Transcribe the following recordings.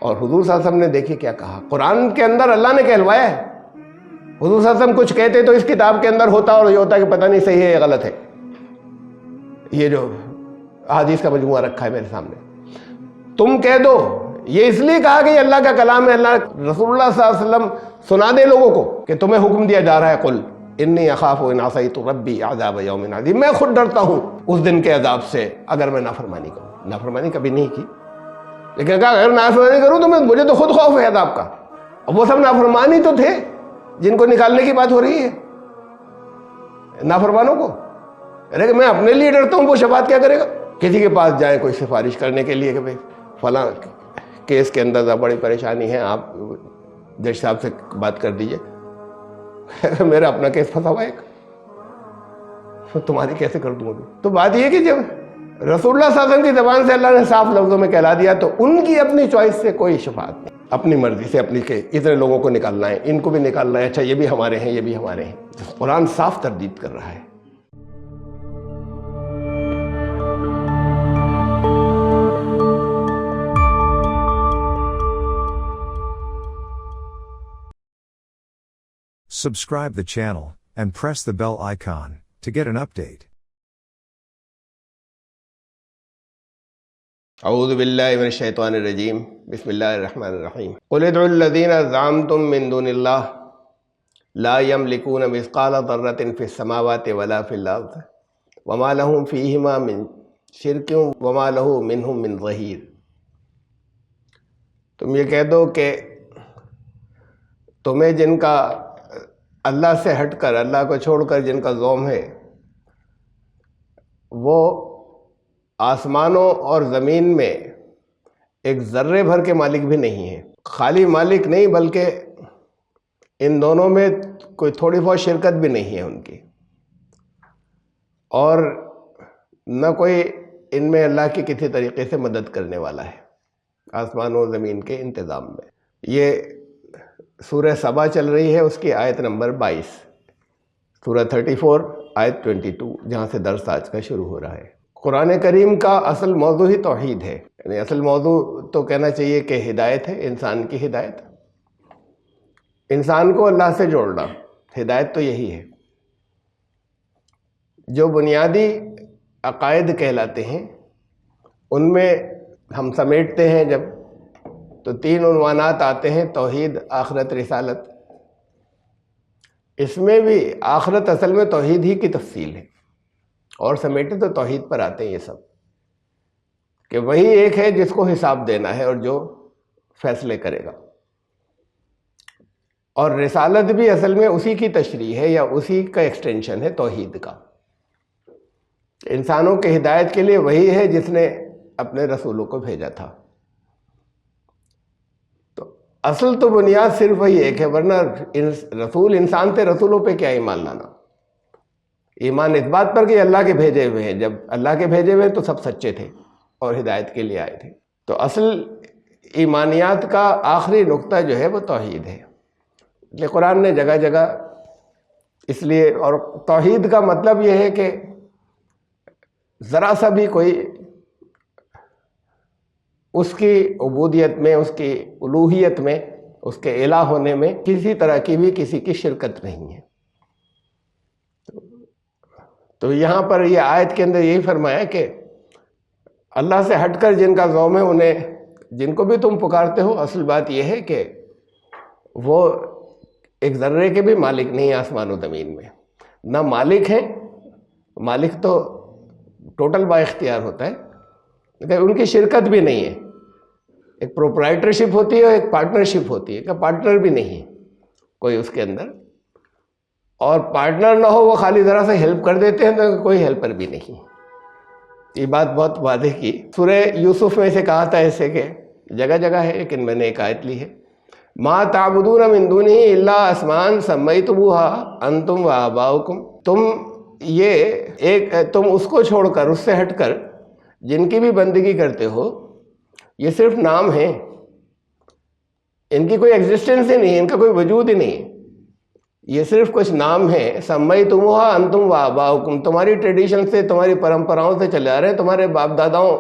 اور حضور صلی اللہ علیہ وسلم نے دیکھیے کیا کہا، قرآن کے اندر اللہ نے کہلوایا ہے. حضور صلی اللہ علیہ وسلم کچھ کہتے تو اس کتاب کے اندر ہوتا اور یہ ہوتا کہ پتہ نہیں صحیح ہے یا غلط ہے. یہ جو احادیث کا مجموعہ رکھا ہے میرے سامنے، تم کہہ دو. یہ اس لیے کہا کہ یہ اللہ کا کلام ہے. اللہ رسول اللہ صلی اللہ علیہ وسلم سنا دے لوگوں کو کہ تمہیں حکم دیا جا رہا ہے، قل انی اخاف ان عصیت ربی عذاب یوم عظیم، میں خود ڈرتا ہوں اس دن کے عذاب سے اگر میں نافرمانی کروں. نافرمانی کبھی نہیں کی، لیکن کہا اگر نافرمانی کروں تو مجھے تو خود خوف ہے عذاب کا. اور وہ سب نافرمانی تو تھے جن کو نکالنے کی بات ہو رہی ہے، نافرمانوں کو. لیکن میں اپنے لیے ڈرتا ہوں، وہ شفاعت کیا کرے گا؟ کسی کے پاس جائیں کوئی سفارش کرنے کے لیے کہ بھائی فلاں کیس کے اندر بڑی پریشانی ہے، آپ جج صاحب سے بات کر دیجئے. میرا اپنا کیس پھنسا ہوا ہے، تمہاری کیسے کر دوں ابھی؟ تو بات یہ کہ جب رسول اللہ صلی اللہ علیہ وسلم کی زبان سے اللہ نے صاف لفظوں میں کہلا دیا تو ان کی اپنی چوائس سے کوئی شفاعت نہیں، اپنی مرضی سے اپنی کہ اتنے لوگوں کو نکالنا ہے، ان کو بھی نکالنا ہے، اچھا یہ بھی ہمارے ہیں، یہ بھی ہمارے ہیں. قرآن صاف تردید کر رہا ہے. Subscribe the channel and press the bell icon to get an update. اعوذ باللہ من الشیطان الرجیم، بسم اللہ الرحمن الرحیم. قل ادعوا الذین زعمتم من دون اللہ لا یملکون مثقال ذرۃ فی السماوات ولا فی الارض وما لهم فیہما من شرک وما لہ منہم من ظہیر. تم یہ کہہ دو کہ تمہیں جن کا اللہ سے ہٹ کر، اللہ کو چھوڑ کر جن کا زوم ہے، وہ آسمانوں اور زمین میں ایک ذرے بھر کے مالک بھی نہیں ہیں. خالی مالک نہیں بلکہ ان دونوں میں کوئی تھوڑی بہت شرکت بھی نہیں ہے ان کی، اور نہ کوئی ان میں اللہ کی کسی طریقے سے مدد کرنے والا ہے آسمانوں و زمین کے انتظام میں. یہ سورہ سبا چل رہی ہے، اس کی آیت نمبر 22، سورہ 34 آیت 22، جہاں سے درس آج کا شروع ہو رہا ہے. قرآن کریم کا اصل موضوع ہی توحید ہے، یعنی اصل موضوع تو کہنا چاہیے کہ ہدایت ہے، انسان کی ہدایت، انسان کو اللہ سے جوڑنا. ہدایت تو یہی ہے. جو بنیادی عقائد کہلاتے ہیں ان میں ہم سمیٹتے ہیں جب تو 3 عنوانات آتے ہیں: توحید، آخرت، رسالت. اس میں بھی آخرت اصل میں توحید ہی کی تفصیل ہے، اور سمیٹے تو توحید پر آتے ہیں یہ سب، کہ وہی ایک ہے جس کو حساب دینا ہے اور جو فیصلے کرے گا. اور رسالت بھی اصل میں اسی کی تشریح ہے یا اسی کا ایکسٹینشن ہے توحید کا. انسانوں کے ہدایت کے لیے وہی ہے جس نے اپنے رسولوں کو بھیجا تھا. اصل تو بنیاد صرف وہی ایک ہے، ورنہ رسول انسان تھے، رسولوں پہ کیا ایمان لانا؟ ایمان اس بات پر کہ اللہ کے بھیجے ہوئے ہیں. جب اللہ کے بھیجے ہوئے ہیں تو سب سچے تھے اور ہدایت کے لیے آئے تھے. تو اصل ایمانیات کا آخری نقطہ جو ہے وہ توحید ہے. یہ قرآن نے جگہ جگہ اس لیے، اور توحید کا مطلب یہ ہے کہ ذرا سا بھی کوئی اس کی عبودیت میں، اس کی الوہیت میں، اس کے الہ ہونے میں کسی طرح کی بھی کسی کی شرکت نہیں ہے. تو یہاں پر یہ آیت کے اندر یہی فرمایا کہ اللہ سے ہٹ کر جن کا زوم ہے، انہیں، جن کو بھی تم پکارتے ہو، اصل بات یہ ہے کہ وہ ایک ذرے کے بھی مالک نہیں آسمان و زمین میں. نہ مالک ہیں، مالک تو ٹوٹل با اختیار ہوتا ہے، لیکن ان کی شرکت بھی نہیں ہے. ایک پروپرائٹرشپ ہوتی ہے، ایک پارٹنرشپ ہوتی ہے، کہ پارٹنر بھی نہیں ہے کوئی اس کے اندر، اور پارٹنر نہ ہو وہ خالی ذرا سے ہیلپ کر دیتے ہیں تو کوئی ہیلپر بھی نہیں. یہ بات بہت واضح کی. سورہ یوسف میں سے کہا تھا ایسے کہ جگہ جگہ ہے، لیکن میں نے ایک آیت لی ہے: ما تعبدون من دونہ الا اسماء سمیتموها انتم وآباؤکم. تم اس کو چھوڑ کر، اس سے ہٹ کر جن کی بھی بندگی کرتے ہو، یہ صرف نام ہیں، ان کی کوئی ایگزسٹنس ہی نہیں ہے، ان کا کوئی وجود ہی نہیں ہے. یہ صرف کچھ نام ہیں. سمیتموها انتم وآباؤکم، تمہاری ٹریڈیشن سے، تمہاری پرمپراؤں سے چلے آ رہے ہیں، تمہارے باپ داداؤں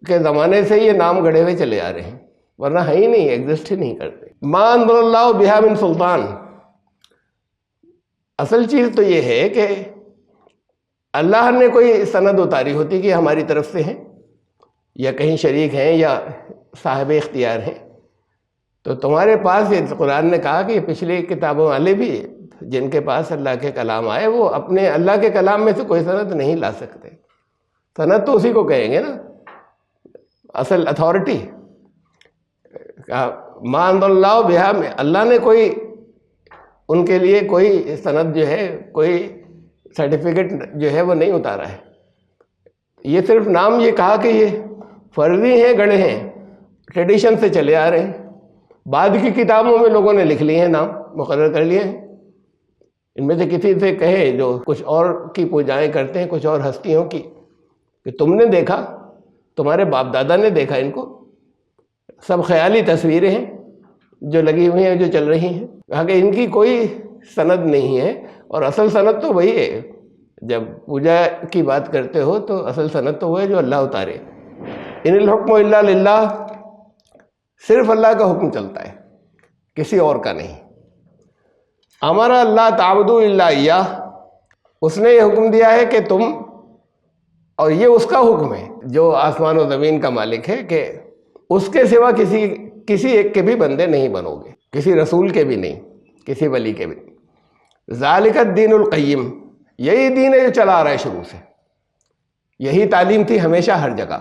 کے زمانے سے یہ نام گڑھے ہوئے چلے آ رہے ہیں. ورنہ ہے ہی نہیں، ایگزسٹ ہی نہیں کرتے۔ ما انزل اللہ بہا من سلطان، اصل چیز تو یہ ہے کہ اللہ نے کوئی سند اتاری ہوتی کہ ہماری طرف سے ہیں یا کہیں شریک ہیں یا صاحب اختیار ہیں، تو تمہارے پاس یہ قرآن نے کہا کہ پچھلی کتابوں والے بھی جن کے پاس اللہ کے کلام آئے وہ اپنے اللہ کے کلام میں سے کوئی سند نہیں لا سکتے۔ سند تو اسی کو کہیں گے نا، اصل اتھارٹی۔ ما انزل اللہ بہا، اللہ نے کوئی ان کے لیے کوئی سند جو ہے، کوئی سرٹیفکیٹ جو ہے وہ نہیں اتارا ہے۔ یہ صرف نام یہ کہا کہ یہ فرضی ہیں، گڑھے ہیں، ٹریڈیشن سے چلے آ رہے ہیں، بعد کی کتابوں میں لوگوں نے لکھ لیے ہیں، نام مقرر کر لیے ہیں۔ ان میں سے کسی سے کہیں جو کچھ اور کی پوجائیں کرتے ہیں، کچھ اور ہستیوں کی، کہ تم نے دیکھا، تمہارے باپ دادا نے دیکھا، ان کو سب خیالی تصویریں ہیں جو لگی ہوئی ہیں، جو چل رہی ہیں، کہا کہ ان کی کوئی سند نہیں ہے۔ اور اصل سند تو وہی ہے، جب پوجا کی بات کرتے ہو تو اصل سند تو وہ ہے جو اللہ اتارے۔ ان الحکم الا للہ، صرف اللہ کا حکم چلتا ہے، کسی اور کا نہیں۔ امر اللہ تعبدوا الا ایاہ، اس نے یہ حکم دیا ہے کہ تم، اور یہ اس کا حکم ہے جو آسمان و زمین کا مالک ہے، کہ اس کے سوا کسی ایک کے بھی بندے نہیں بنو گے، کسی رسول کے بھی نہیں، کسی ولی کے بھی نہیں۔ ذالک الدین القیم، یہی دین ہے جو چلا آ رہا ہے شروع سے، یہی تعلیم تھی ہمیشہ ہر جگہ۔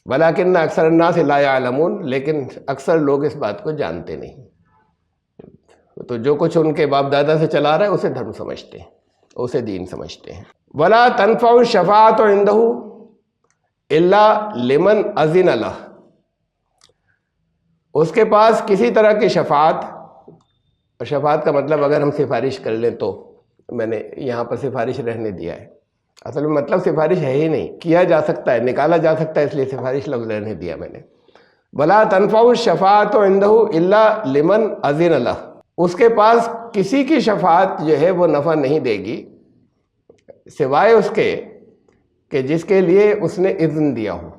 ولیکن اکثر الناس لا یعلمون، لیکن اکثر لوگ اس بات کو جانتے نہیں، تو جو کچھ ان کے باپ دادا سے چلا رہا ہے اسے دھرم سمجھتے ہیں، اسے دین سمجھتے ہیں۔ ولا تنفع الشفاعۃ عنده الا لمن اذن له، اس کے پاس کسی طرح کی شفاعت، اور شفاعت کا مطلب اگر ہم سفارش کر لیں تو میں نے یہاں پر سفارش رہنے دیا ہے، اصل میں مطلب سفارش ہے ہی نہیں، کیا جا سکتا ہے، نکالا جا سکتا ہے، اس لیے سفارش لفظ رہنے دیا میں نے۔ ولا تنفع الشفاعۃ عنده الا لمن اذن له، اس کے پاس کسی کی شفاعت جو ہے وہ نفع نہیں دے گی سوائے اس کے کہ جس کے لیے اس نے اذن دیا ہو۔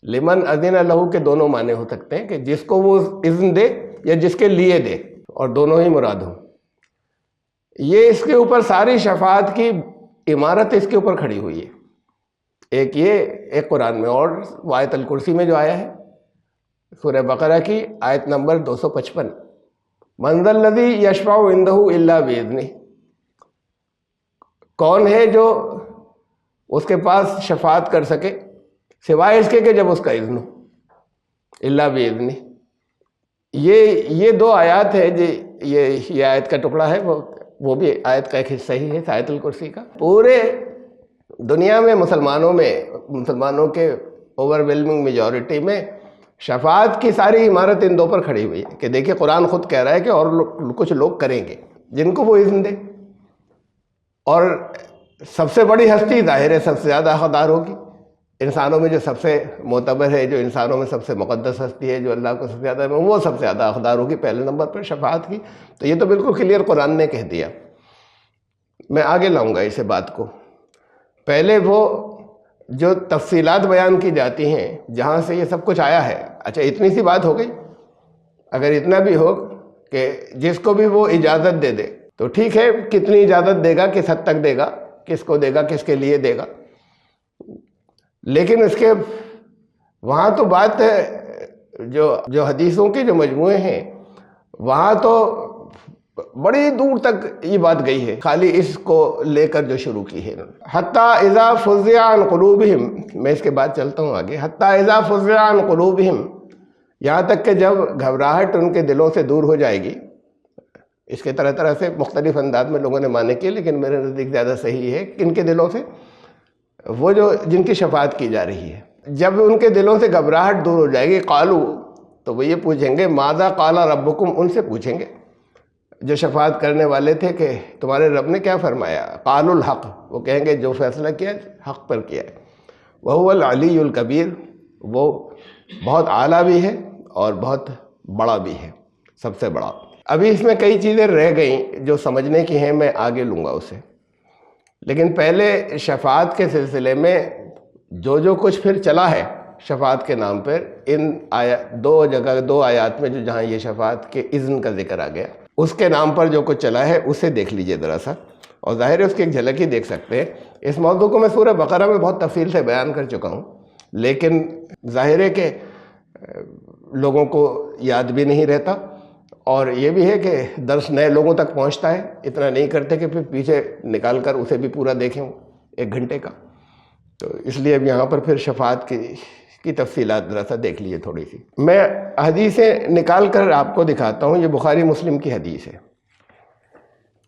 لمن اذن له کے دونوں معنی ہو سکتے ہیں، کہ جس کو وہ اذن دے یا جس کے لیے دے، اور دونوں ہی مراد ہوں۔ یہ اس کے اوپر ساری شفاعت کی عمارت اس کے اوپر کھڑی ہوئی ہے، ایک یہ، ایک قرآن میں، اور آیت الکرسی میں جو آیا ہے سورہ بقرہ کی آیت نمبر 255، من ذا الذی یشفع عنده الا باذنہ، کون ہے جو اس کے پاس شفاعت کر سکے سوائے اس کے کہ جب اس کا اذن ہو، الا باذنہ۔ یہ دو آیات ہے جی، یہ آیت کا ٹکڑا ہے، وہ بھی آیت کا ایک حصہ ہی ہے آیت الکرسی کا۔ پورے دنیا میں مسلمانوں کے اوور ویلمنگ میجورٹی میں شفاعت کی ساری عمارت ان دو پر کھڑی ہوئی ہے، کہ دیکھیں قرآن خود کہہ رہا ہے کہ اور کچھ لوگ کریں گے جن کو وہ اذن دے، اور سب سے بڑی ہستی ظاہر ہے سب سے زیادہ حقدار ہوگی، انسانوں میں جو سب سے معتبر ہے، جو انسانوں میں سب سے مقدس ہستی ہے، جو اللہ کو سب سے زیادہ، وہ سب سے زیادہ حقدار ہوگی پہلے نمبر پر شفاعت کی۔ تو یہ تو بالکل کلیئر قرآن نے کہہ دیا۔ میں آگے لاؤں گا اسے بات کو۔ پہلے وہ جو تفصیلات بیان کی جاتی ہیں جہاں سے یہ سب کچھ آیا ہے، اچھا اتنی سی بات ہو گئی، اگر اتنا بھی ہو کہ جس کو بھی وہ اجازت دے دے تو ٹھیک ہے، کتنی اجازت دے گا، کس حد تک دے گا، کس کو دے گا، کس کے لیے دے گا، لیکن اس کے وہاں تو بات جو حدیثوں کے جو مجموعے ہیں وہاں تو بڑی دور تک یہ بات گئی ہے، خالی اس کو لے کر جو شروع کی ہے۔ حتیٰ اذا فزع عن قلوبہم، میں اس کے بعد چلتا ہوں آگے، حتیٰ اذا فزع عن قلوبہم، یہاں تک کہ جب گھبراہٹ ان کے دلوں سے دور ہو جائے گی۔ اس کے طرح طرح سے مختلف انداز میں لوگوں نے معنی کیے، لیکن میرے نزدیک زیادہ صحیح ہے کہ ان کے دلوں سے، وہ جو جن کی شفاعت کی جا رہی ہے، جب ان کے دلوں سے گھبراہٹ دور ہو جائے گی، قالو، تو وہ یہ پوچھیں گے، ماذا قال ربکم، ان سے پوچھیں گے جو شفاعت کرنے والے تھے کہ تمہارے رب نے کیا فرمایا۔ قالوا الحق، وہ کہیں گے جو فیصلہ کیا حق پر کیا ہے۔ وہو العلی الکبیر، وہ بہت اعلیٰ بھی ہے اور بہت بڑا بھی ہے، سب سے بڑا۔ ابھی اس میں کئی چیزیں رہ گئیں جو سمجھنے کی ہیں، میں آگے لوں گا اسے، لیکن پہلے شفاعت کے سلسلے میں جو کچھ پھر چلا ہے شفاعت کے نام پر ان دو آیات میں جہاں یہ شفاعت کے اذن کا ذکر آ گیا، اس کے نام پر جو کچھ چلا ہے اسے دیکھ لیجئے ذرا سا، اور ظاہر ہے اس کی ایک جھلک ہی دیکھ سکتے ہیں۔ اس موضوع کو میں سورہ بقرہ میں بہت تفصیل سے بیان کر چکا ہوں، لیکن ظاہر ہے کہ لوگوں کو یاد بھی نہیں رہتا، اور یہ بھی ہے کہ درس نئے لوگوں تک پہنچتا ہے، اتنا نہیں کرتے کہ پھر پیچھے نکال کر اسے بھی پورا دیکھیں 1 گھنٹے کا۔ تو اس لیے اب یہاں پر پھر شفاعت کی تفصیلات ذرا سا دیکھ لیجیے تھوڑی سی۔ میں حدیثیں نکال کر آپ کو دکھاتا ہوں، یہ بخاری مسلم کی حدیث ہے،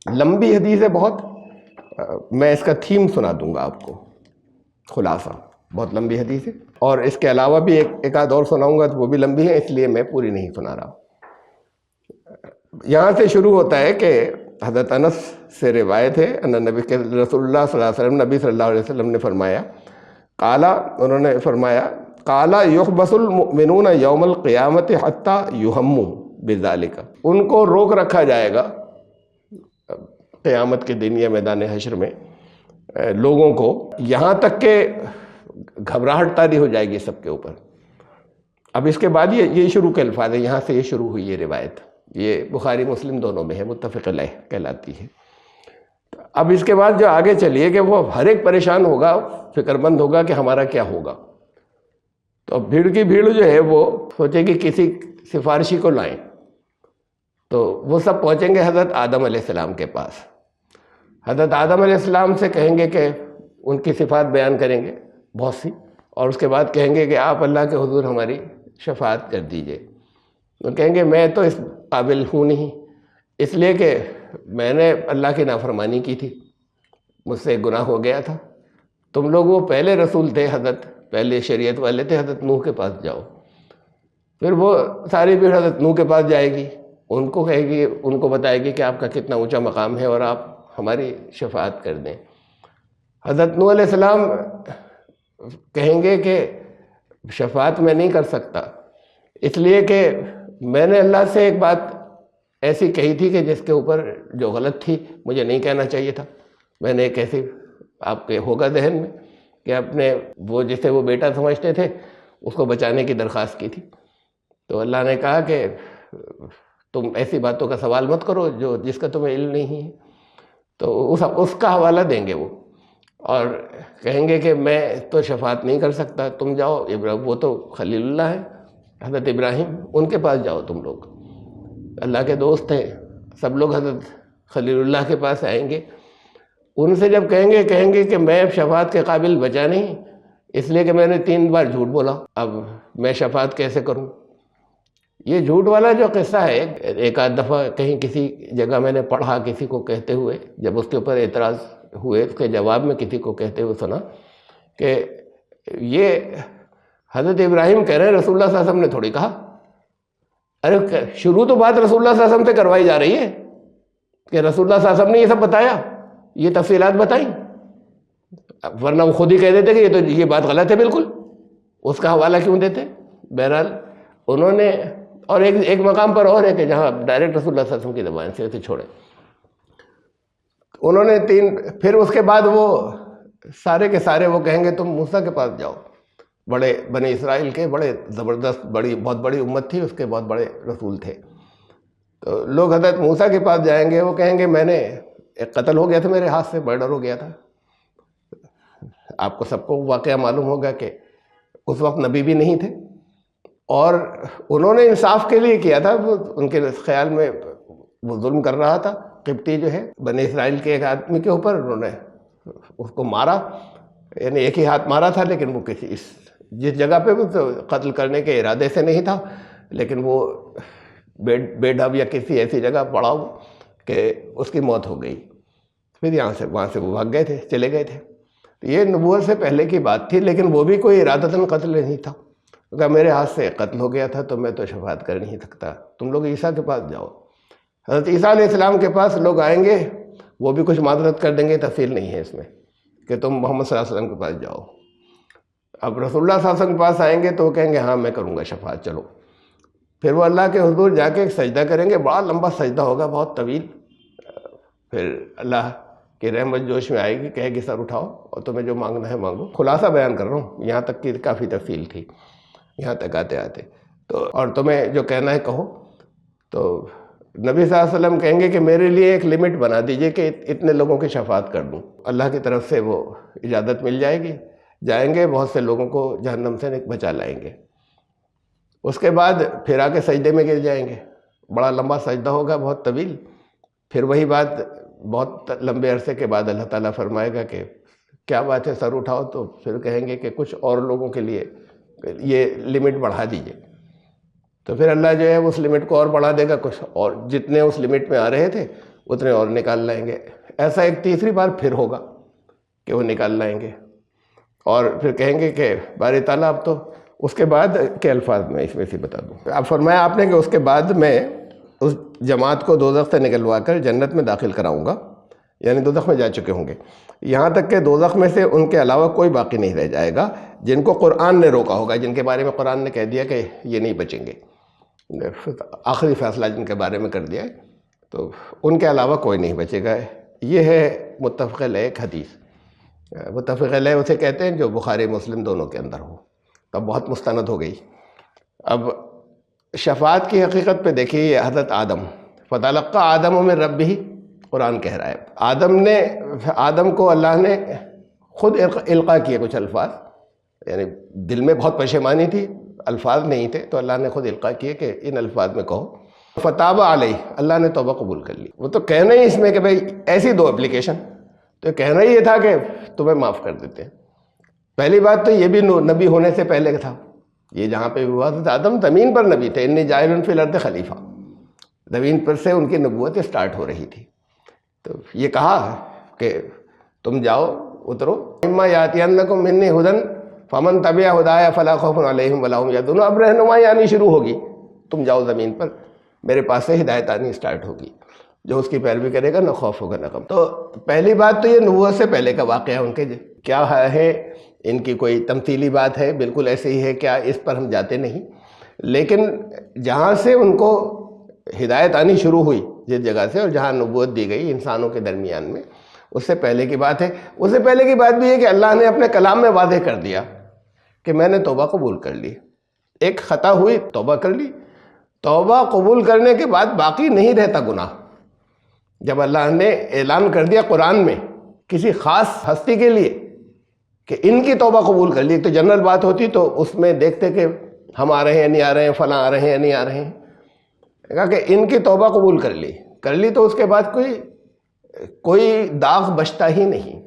لمبی حدیث ہے بہت، میں اس کا تھیم سنا دوں گا آپ کو، خلاصہ بہت لمبی حدیث ہے، اور اس کے علاوہ بھی ایک آدھ اور سناؤں گا تو وہ بھی لمبی ہے، اس لیے میں پوری نہیں سنا رہا۔ یہاں سے شروع ہوتا ہے کہ حضرت انس سے روایت ہے، نبی کے رسول اللہ صلی اللہ علیہ وسلم، نبی صلی اللہ علیہ وسلم نے فرمایا، انہوں نے فرمایا، قالا یحبس المؤمنون یوم القیامت حتی یہموا بذالک، ان کو روک رکھا جائے گا قیامت کے دن یا میدان حشر میں لوگوں کو، یہاں تک کہ گھبراہٹ طاری ہو جائے گی سب کے اوپر۔ اب اس کے بعد یہ شروع کے الفاظ ہیں، یہاں سے یہ شروع ہوئی یہ روایت، یہ بخاری مسلم دونوں میں ہے، متفق علیہ کہلاتی ہے۔ اب اس کے بعد جو آگے چلیے کہ وہ ہر ایک پریشان ہوگا، فکر مند ہوگا کہ ہمارا کیا ہوگا۔ تو بھیڑ کی بھیڑ جو ہے وہ سوچے کہ کسی سفارشی کو لائیں، تو وہ سب پہنچیں گے حضرت آدم علیہ السلام کے پاس، حضرت آدم علیہ السلام سے کہیں گے کہ ان کی صفات بیان کریں گے بہت سی، اور اس کے بعد کہیں گے کہ آپ اللہ کے حضور ہماری شفاعت کر دیجئے۔ وہ کہیں گے میں تو اس قابل ہوں نہیں، اس لیے کہ میں نے اللہ کی نافرمانی کی تھی، مجھ سے گناہ ہو گیا تھا۔ تم لوگ وہ پہلے رسول تھے، حضرت پہلے شریعت والے تھے، حضرت نوح کے پاس جاؤ۔ پھر وہ ساری بھیڑ حضرت نوح کے پاس جائے گی، ان کو کہے گی، ان کو بتائے گی کہ آپ کا کتنا اونچا مقام ہے اور آپ ہماری شفاعت کر دیں۔ حضرت نوح علیہ السلام کہیں گے کہ شفاعت میں نہیں کر سکتا، اس لیے کہ میں نے اللہ سے ایک بات ایسی کہی تھی کہ جس کے اوپر جو غلط تھی، مجھے نہیں کہنا چاہیے تھا۔ میں نے ایک ایسی، آپ کے ہوگا ذہن میں، کہ اپنے وہ جسے وہ بیٹا سمجھتے تھے اس کو بچانے کی درخواست کی تھی، تو اللہ نے کہا کہ تم ایسی باتوں کا سوال مت کرو جس کا تمہیں علم نہیں ہے۔ تو اس کا حوالہ دیں گے وہ، اور کہیں گے کہ میں تو شفاعت نہیں کر سکتا، تم جاؤ، وہ تو خلیل اللہ ہے، حضرت ابراہیم، ان کے پاس جاؤ، تم لوگ اللہ کے دوست ہیں، سب لوگ حضرت خلیل اللہ کے پاس آئیں گے۔ ان سے جب کہیں گے کہ میں شفاعت کے قابل بچا نہیں، اس لیے کہ میں نے 3 بار جھوٹ بولا، اب میں شفاعت کیسے کروں۔ یہ جھوٹ والا جو قصہ ہے، ایک آدھ دفعہ کہیں کسی جگہ میں نے پڑھا کسی کو کہتے ہوئے، جب اس کے اوپر اعتراض ہوئے، اس کے جواب میں کسی کو کہتے ہوئے سنا کہ یہ حضرت ابراہیم کہہ رہے ہیں، رسول اللہ صلی اللہ علیہ وسلم نے تھوڑی کہا۔ ارے شروع تو بات رسول اللہ صلی اللہ علیہ وسلم سے کروائی جا رہی ہے کہ رسول اللہ صلی اللہ علیہ وسلم نے یہ سب بتایا، یہ تفصیلات بتائیں، ورنہ وہ خود ہی کہہ دیتے کہ یہ بات غلط ہے بالکل، اس کا حوالہ کیوں دیتے۔ بہرحال انہوں نے، اور ایک مقام پر اور ہے کہ جہاں ڈائریکٹ رسول اللہ صلی اللہ علیہ وسلم کی زبان سے اسے چھوڑے، انہوں نے 3، پھر اس کے بعد وہ سارے کے سارے وہ کہیں گے تم موسیٰ کے پاس جاؤ، بڑے بنی اسرائیل کے بڑے زبردست بہت بڑی امت تھی، اس کے بہت بڑے رسول تھے۔ تو لوگ حضرت موسیٰ کے پاس جائیں گے، وہ کہیں گے میں نے ایک قتل ہو گیا تھا میرے ہاتھ سے، مرڈر ہو گیا تھا۔ آپ کو سب کو واقعہ معلوم ہوگا کہ اس وقت نبی بھی نہیں تھے، اور انہوں نے انصاف کے لیے کیا تھا، ان کے خیال میں وہ ظلم کر رہا تھا، قبطی جو ہے بنی اسرائیل کے ایک آدمی کے اوپر انہوں نے اس کو مارا، یعنی ایک ہی ہاتھ مارا تھا، لیکن وہ جس جگہ پہ وہ قتل کرنے کے ارادے سے نہیں تھا، لیکن وہ بے ڈھب یا کسی ایسی جگہ پڑا ہو کہ اس کی موت ہو گئی۔ پھر وہاں سے وہ بھاگ گئے تھے، چلے گئے تھے۔ یہ نبوت سے پہلے کی بات تھی، لیکن وہ بھی کوئی ارادتاً قتل نہیں تھا، اگر میرے ہاتھ سے قتل ہو گیا تھا تو میں تو شفاعت کر نہیں سکتا، تم لوگ عیسیٰ کے پاس جاؤ۔ حضرت عیسیٰ علیہ السلام کے پاس لوگ آئیں گے، وہ بھی کچھ معذرت کر دیں گے، تفصیل نہیں ہے اس میں کہ تم محمد صلی اللہ علیہ وسلم کے پاس جاؤ۔ اب رسول اللہ صلی اللہ علیہ وسلم کے پاس آئیں گے تو وہ کہیں گے ہاں میں کروں گا شفاعت، چلو۔ پھر وہ اللہ کے حضور جا کے ایک سجدہ کریں گے، بڑا لمبا سجدہ ہوگا، بہت طویل، پھر اللہ کہ رحمت جوش میں آئے گی، کہے گی سر اٹھاؤ اور تمہیں جو مانگنا ہے مانگو. خلاصہ بیان کر رہا ہوں، یہاں تک کی کافی تفصیل تھی یہاں تک آتے آتے. تو اور تمہیں جو کہنا ہے کہو. تو نبی صلی اللہ علیہ وسلم کہیں گے کہ میرے لیے ایک لمٹ بنا دیجئے کہ اتنے لوگوں کی شفاعت کر دوں. اللہ کی طرف سے وہ اجازت مل جائے گی، جائیں گے بہت سے لوگوں کو جہنم سے بچا لائیں گے. اس کے بعد پھر آ کے سجدے میں گر جائیں گے، بڑا لمبا سجدہ ہوگا بہت طویل. پھر وہی بات بہت لمبے عرصے کے بعد اللہ تعالیٰ فرمائے گا کہ کیا بات ہے سر اٹھاؤ. تو پھر کہیں گے کہ کچھ اور لوگوں کے لیے یہ لمٹ بڑھا دیجئے. تو پھر اللہ جو ہے اس لمٹ کو اور بڑھا دے گا، کچھ اور جتنے اس لمٹ میں آ رہے تھے اتنے اور نکال لائیں گے. ایسا ایک تیسری بار پھر ہوگا کہ وہ نکال لائیں گے. اور پھر کہیں گے کہ باری تعالیٰ اب تو اس کے بعد کے الفاظ میں اس میں سے بتا دوں. اب فرمایا آپ نے کہ اس کے بعد میں اس جماعت کو دوزخ سے نکلوا کر جنت میں داخل کراؤں گا، یعنی دوزخ میں جا چکے ہوں گے، یہاں تک کہ دوزخ میں سے ان کے علاوہ کوئی باقی نہیں رہ جائے گا جن کو قرآن نے روکا ہوگا، جن کے بارے میں قرآن نے کہہ دیا کہ یہ نہیں بچیں گے، آخری فیصلہ جن کے بارے میں کر دیا ہے، تو ان کے علاوہ کوئی نہیں بچے گا. یہ ہے متفق علیہ ایک حدیث. متفق علیہ اسے کہتے ہیں جو بخاری مسلم دونوں کے اندر ہو. تب بہت مستند ہو گئی. اب شفاعت کی حقیقت پہ دیکھیے، یہ حضرت آدم، فتلقى آدم من ربہ، قرآن کہہ رہا ہے آدم کو اللہ نے خود القاء کیے کچھ الفاظ، یعنی دل میں بہت پشیمانی تھی، الفاظ نہیں تھے، تو اللہ نے خود القاء کیے کہ ان الفاظ میں کہو. فتاب علیہ، اللہ نے توبہ قبول کر لی. وہ تو کہنا ہی اس میں کہ بھائی ایسی دو اپلیکیشن، تو کہنا ہی یہ تھا کہ تمہیں معاف کر دیتے ہیں. پہلی بات تو یہ بھی نبی ہونے سے پہلے تھا. یہ جہاں پہ ہوا تھا آدم زمین پر نبی تھے، انی جاعل فی الارض خلیفہ، زمین پر سے ان کی نبوت اسٹارٹ ہو رہی تھی. تو یہ کہا کہ تم جاؤ اترو، اما یاتینکم منی ھدی فمن تبع ھدایا فلا خوف علیہم ولا هم یحزنون. اب رہنمائی آنی شروع ہوگی، تم جاؤ زمین پر، میرے پاس سے ہدایت آنی اسٹارٹ ہوگی، جو اس کی پیروی کرے گا نہ خوف ہوگا نہ غم. تو پہلی بات تو یہ نبوت سے پہلے کا واقعہ ہے ان کے. کیا ہے ان کی کوئی تمثیلی بات ہے، بالکل ایسے ہی ہے، کیا اس پر ہم جاتے نہیں. لیکن جہاں سے ان کو ہدایت آنی شروع ہوئی جس جگہ سے، اور جہاں نبوت دی گئی انسانوں کے درمیان میں، اس سے پہلے کی بات ہے. اس سے پہلے کی بات بھی ہے کہ اللہ نے اپنے کلام میں واضح کر دیا کہ میں نے توبہ قبول کر لی. ایک خطا ہوئی، توبہ کر لی. توبہ قبول کرنے کے بعد باقی نہیں رہتا گناہ. جب اللہ نے اعلان کر دیا قرآن میں کسی خاص ہستی کے لیے کہ ان کی توبہ قبول کر لی، تو جنرل بات ہوتی تو اس میں دیکھتے کہ ہم آ رہے ہیں نہیں آ رہے ہیں، فلاں آ رہے ہیں نہیں آ رہے ہیں. کہا کہ ان کی توبہ قبول کر لی تو اس کے بعد کوئی داغ بچتا ہی نہیں.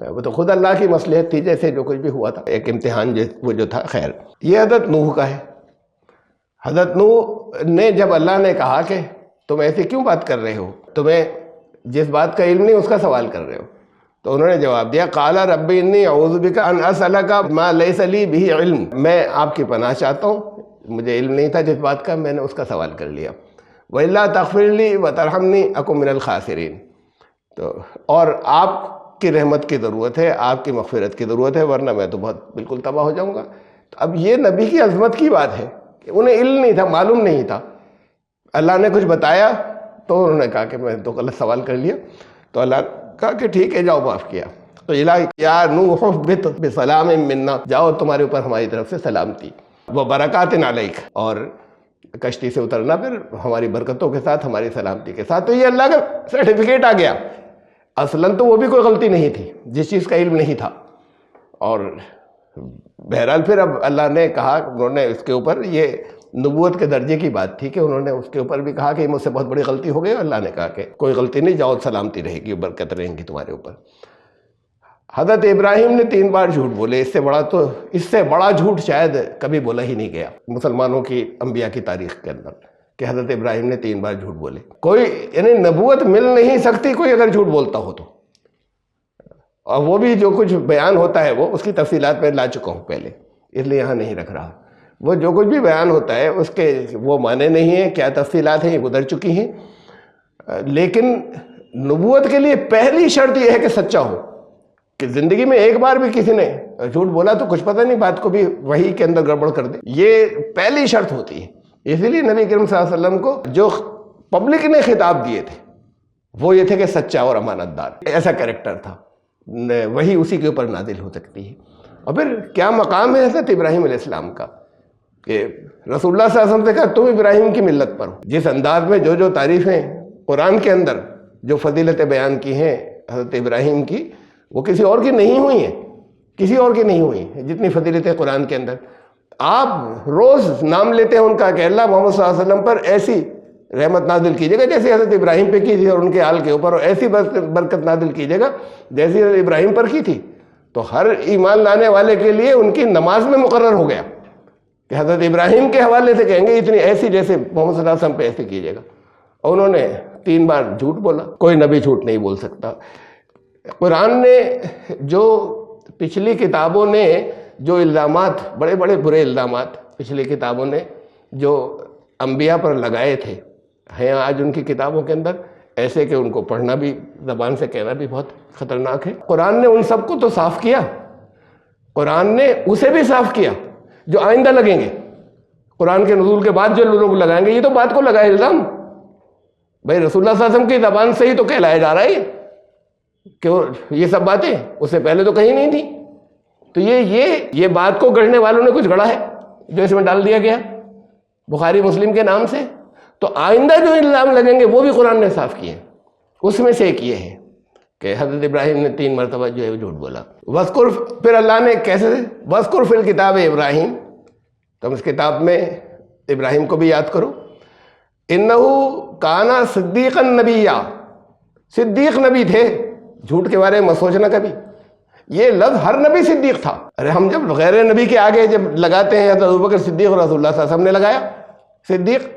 وہ تو خود اللہ کی مصلحت تھی، جیسے جو کچھ بھی ہوا تھا، ایک امتحان وہ جو تھا. خیر، یہ حضرت نوح کا ہے. حضرت نوح نے جب اللہ نے کہا کہ تم ایسی کیوں بات کر رہے ہو، تمہیں جس بات کا علم نہیں اس کا سوال کر رہے ہو، تو انہوں نے جواب دیا قال رب انی اعوذ بک ان اسألک ما لیس لی بہ علم. میں آپ کی پناہ چاہتا ہوں، مجھے علم نہیں تھا جس بات کا، میں نے اس کا سوال کر لیا. وَإِلَّا تَغْفِرْ لِي وَتَرْحَمْنِي أَكُن مِّنَ الْخَاسِرِينَ. تو اور آپ کی رحمت کی ضرورت ہے، آپ کی مغفرت کی ضرورت ہے، ورنہ میں تو بہت بالکل تباہ ہو جاؤں گا. تو اب یہ نبی کی عظمت کی بات ہے کہ انہیں علم نہیں تھا، معلوم نہیں تھا. اللہ نے کچھ بتایا تو انہوں نے کہا کہ میں تو غلط سوال کر لیا. تو اللہ کہا کہ ٹھیک ہے جاؤ، معاف کیا. تو الہی یا نوح اہبط بسلام منا، جاؤ تمہارے اوپر ہماری طرف سے سلامتی، وبرکات علیک، اور کشتی سے اترنا پھر ہماری برکتوں کے ساتھ، ہماری سلامتی کے ساتھ. تو یہ اللہ کا سرٹیفکیٹ آ گیا. اصلاً تو وہ بھی کوئی غلطی نہیں تھی جس چیز کا علم نہیں تھا. اور بہرحال پھر اب اللہ نے کہا، انہوں نے اس کے اوپر، یہ نبوت کے درجے کی بات تھی کہ انہوں نے اس کے اوپر بھی کہا کہ مجھ سے بہت بڑی غلطی ہو گئی. اللہ نے کہا کہ کوئی غلطی نہیں، جاؤ سلامتی رہے گی، برکت رہیں گی تمہارے اوپر. حضرت ابراہیم نے 3 بار جھوٹ بولے. اس سے بڑا جھوٹ شاید کبھی بولا ہی نہیں گیا مسلمانوں کی انبیاء کی تاریخ کے اندر، کہ حضرت ابراہیم نے 3 بار جھوٹ بولے. کوئی یعنی نبوت مل نہیں سکتی کوئی اگر جھوٹ بولتا ہو تو. اور وہ بھی جو کچھ بیان ہوتا ہے وہ اس کی تفصیلات میں لا چکا ہوں پہلے، اس لیے یہاں نہیں رکھ رہا. وہ جو کچھ بھی بیان ہوتا ہے اس کے وہ معنی نہیں ہیں، کیا تفصیلات ہیں یہ گزر چکی ہیں. لیکن نبوت کے لیے پہلی شرط یہ ہے کہ سچا ہو، کہ زندگی میں ایک بار بھی کسی نے جھوٹ بولا تو کچھ پتہ نہیں، بات کو بھی وحی کے اندر گڑبڑ کر دے. یہ پہلی شرط ہوتی ہے. اسی لیے نبی کریم صلی اللہ علیہ وسلم کو جو پبلک نے خطاب دیے تھے وہ یہ تھے کہ سچا اور امانت دار، ایسا کریکٹر تھا، وہی اسی کے اوپر نازل ہو سکتی ہے۔ اور پھر کیا مقام ہے حضرت ابراہیم علیہ السلام کا کہ رسول اللہ صلی اللہ علیہ وسلم سے کہا تم ابراہیم کی ملت پر ہو۔ جس انداز میں جو تعریفیں قرآن کے اندر جو فضیلتیں بیان کی ہیں حضرت ابراہیم کی، وہ کسی اور کی نہیں ہوئی ہیں، کسی اور کی نہیں ہوئی ہیں جتنی فضیلتیں قرآن کے اندر۔ آپ روز نام لیتے ہیں ان کا کہ اللہ محمد صلی اللہ علیہ وسلم پر ایسی رحمت نازل کیجیے گا جیسے حضرت ابراہیم پہ کی تھی اور ان کے آل کے اوپر، اور ایسی برکت نازل کیجیے گا جیسی حضرت ابراہیم پر کی تھی۔ تو ہر ایمان لانے والے کے لیے ان کی نماز میں مقرر ہو گیا کہ حضرت ابراہیم کے حوالے سے کہیں گے اتنی ایسی جیسے محمد صلی اللہ علیہ وسلم پہ ایسے کیجیے گا۔ اور انہوں نے 3 بار جھوٹ بولا، کوئی نبی جھوٹ نہیں بول سکتا۔ قرآن نے جو پچھلی کتابوں نے جو الزامات، بڑے بڑے برے الزامات پچھلی کتابوں نے جو انبیاء پر لگائے تھے، ہیں آج ان کی کتابوں کے اندر ایسے کہ ان کو پڑھنا بھی، زبان سے کہنا بھی بہت خطرناک ہے۔ قرآن نے ان سب کو تو صاف کیا، قرآن نے اسے بھی صاف کیا جو آئندہ لگیں گے، قرآن کے نزول کے بعد جو لوگ لگائیں گے۔ یہ تو بات کو لگائے الزام، بھائی رسول اللہ صلی اللہ علیہ وسلم کی زبان سے ہی تو کہلایا جا رہا ہے کہ یہ سب باتیں اس سے پہلے تو کہیں نہیں تھی۔ تو یہ بات کو گڑھنے والوں نے کچھ گڑھا ہے جو اس میں ڈال دیا گیا بخاری مسلم کے نام سے۔ تو آئندہ جو الزام لگیں گے وہ بھی قرآن نے صاف کیے ہیں۔ اس میں سے ایک یہ ہے کہ حضرت ابراہیم نے 3 مرتبہ جو ہے وہ جھوٹ بولا۔ وذکر، پھر اللہ نے کیسے، وذکر فی الکتاب ابراہیم، تم اس کتاب میں ابراہیم کو بھی یاد کرو، انہو کانا صدیقا نبیّا، صدیق نبی تھے، جھوٹ کے بارے میں مت سوچنا کبھی۔ یہ لفظ ہر نبی صدیق تھا۔ ارے ہم جب غیر نبی کے آگے جب لگاتے ہیں، حضرت ابوبکر صدیق اور رسول اللہ صلی اللہ علیہ وسلم نے لگایا صدیق،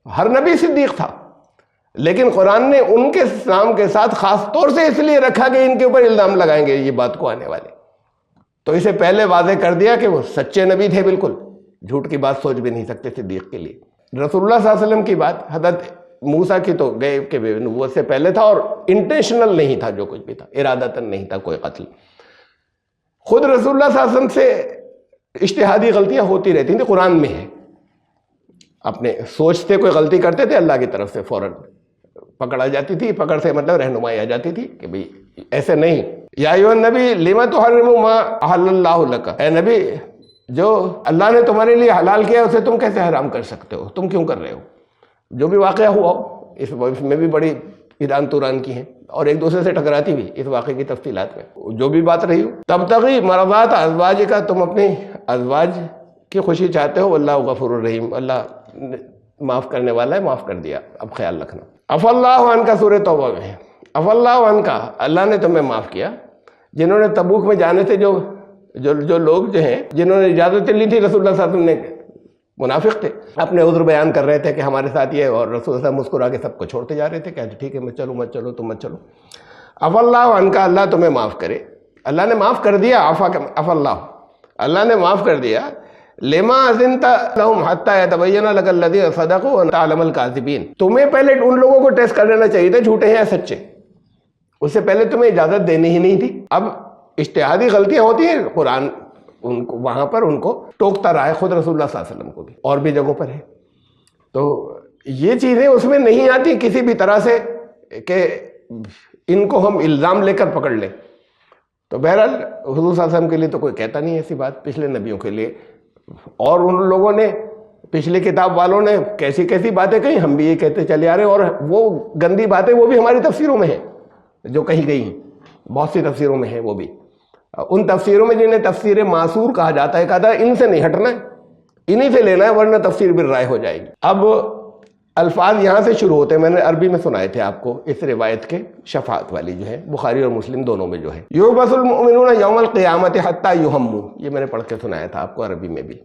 ہر نبی صدیق تھا، لیکن قرآن نے ان کے نام کے ساتھ خاص طور سے اس لیے رکھا کہ ان کے اوپر الزام لگائیں گے یہ بات کو آنے والے، تو اسے پہلے واضح کر دیا کہ وہ سچے نبی تھے، بالکل جھوٹ کی بات سوچ بھی نہیں سکتے صدیق کے لیے۔ رسول اللہ صلی اللہ علیہ وسلم کی بات، حضرت موسیٰ کی تو گئے کہ نبوت سے پہلے تھا اور انٹینشنل نہیں تھا، جو کچھ بھی تھا ارادتاً نہیں تھا کوئی قتل۔ خود رسول اللہ صلی اللہ علیہ وسلم سے اجتہادی غلطیاں ہوتی رہتی تھیں، قرآن میں ہے، اپنے سوچتے کوئی غلطی کرتے تھے اللہ کی طرف سے فوراً پکڑ آ جاتی تھی، پکڑ سے مطلب رہنمائی آ جاتی تھی کہ بھئی ایسے نہیں۔ یا ایھا النبی لما تحرم ما احل اللہ لک، اے نبی جو اللہ نے تمہارے لیے حلال کیا اسے تم کیسے حرام کر سکتے ہو، تم کیوں کر رہے ہو؟ جو بھی واقعہ ہوا ہو اس میں بھی بڑی ایران توران کی ہیں اور ایک دوسرے سے ٹکراتی بھی اس واقعے کی تفصیلات میں، جو بھی بات رہی ہو۔ تبتغی مرضات ازواج کا، تم اپنی ازواج کی خوشی چاہتے ہو، اللہ غفور الرحیم، اللہ معاف کرنے والا ہے، معاف کر دیا، اب خیال رکھنا۔ عفا اللہ عنک، سورہ توبہ میں عفا اللہ عنک، اللہ نے تمہیں معاف کیا۔ جنہوں نے تبوک میں جانے سے جو لوگ جو ہیں جنہوں نے اجازت لی تھی، رسول اللہ صلی اللہ علیہ وسلم نے، منافق تھے، اپنے عذر بیان کر رہے تھے کہ ہمارے ساتھ یہ، اور رسول اللہ صلی اللہ علیہ وسلم مسکرا کے سب کو چھوڑتے جا رہے تھے کہ ٹھیک ہے میں چلوں، مت چلو، تم مت چلو۔ عفا اللہ عنک، اللہ تمہیں معاف کرے، اللہ نے معاف کر دیا، عفا اللہ نے معاف کر دیا۔ لما اذنت لهم حتى يتبين لك الذين صدقوا وتعلم الكاذبين، تمہیں پہلے ان لوگوں کو ٹیسٹ کر لینا چاہیے تھا جھوٹے ہیں یا سچے، اس سے پہلے تمہیں اجازت دینی ہی نہیں تھی۔ اب اجتہادی غلطیاں ہوتی ہیں، قرآن ان کو وہاں پر ان کو ٹوکتا رہا ہے، خود رسول اللہ صلی اللہ علیہ وسلم کو بھی، اور بھی جگہوں پر ہے۔ تو یہ چیزیں اس میں نہیں آتی کسی بھی طرح سے کہ ان کو ہم الزام لے کر پکڑ لیں۔ تو بہرحال حضور صلی اللہ علیہ وسلم کے لیے تو کوئی کہتا نہیں ایسی بات، پچھلے نبیوں کے لیے، اور ان لوگوں نے، پچھلی کتاب والوں نے کیسی کیسی باتیں کہیں، ہم بھی یہ کہتے چلے آ رہے ہیں، اور وہ گندی باتیں وہ بھی ہماری تفسیروں میں ہیں جو کہیں گئی ہیں، بہت سی تفسیروں میں ہیں وہ بھی، ان تفسیروں میں جنہیں تفسیر معصور کہا جاتا ہے، کہتا ہے ان سے نہیں ہٹنا ہے، انہی سے لینا ہے، ورنہ تفسیر بالرائے ہو جائے گی۔ اب الفاظ یہاں سے شروع ہوتے ہیں، میں نے عربی میں سنائے تھے آپ کو، اس روایت کے شفاعت والی جو ہے بخاری اور مسلم دونوں میں جو ہے، یحبس المؤمنون یوم القیامت حتی یہموا، یہ میں نے پڑھ کے سنایا تھا آپ کو عربی میں بھی۔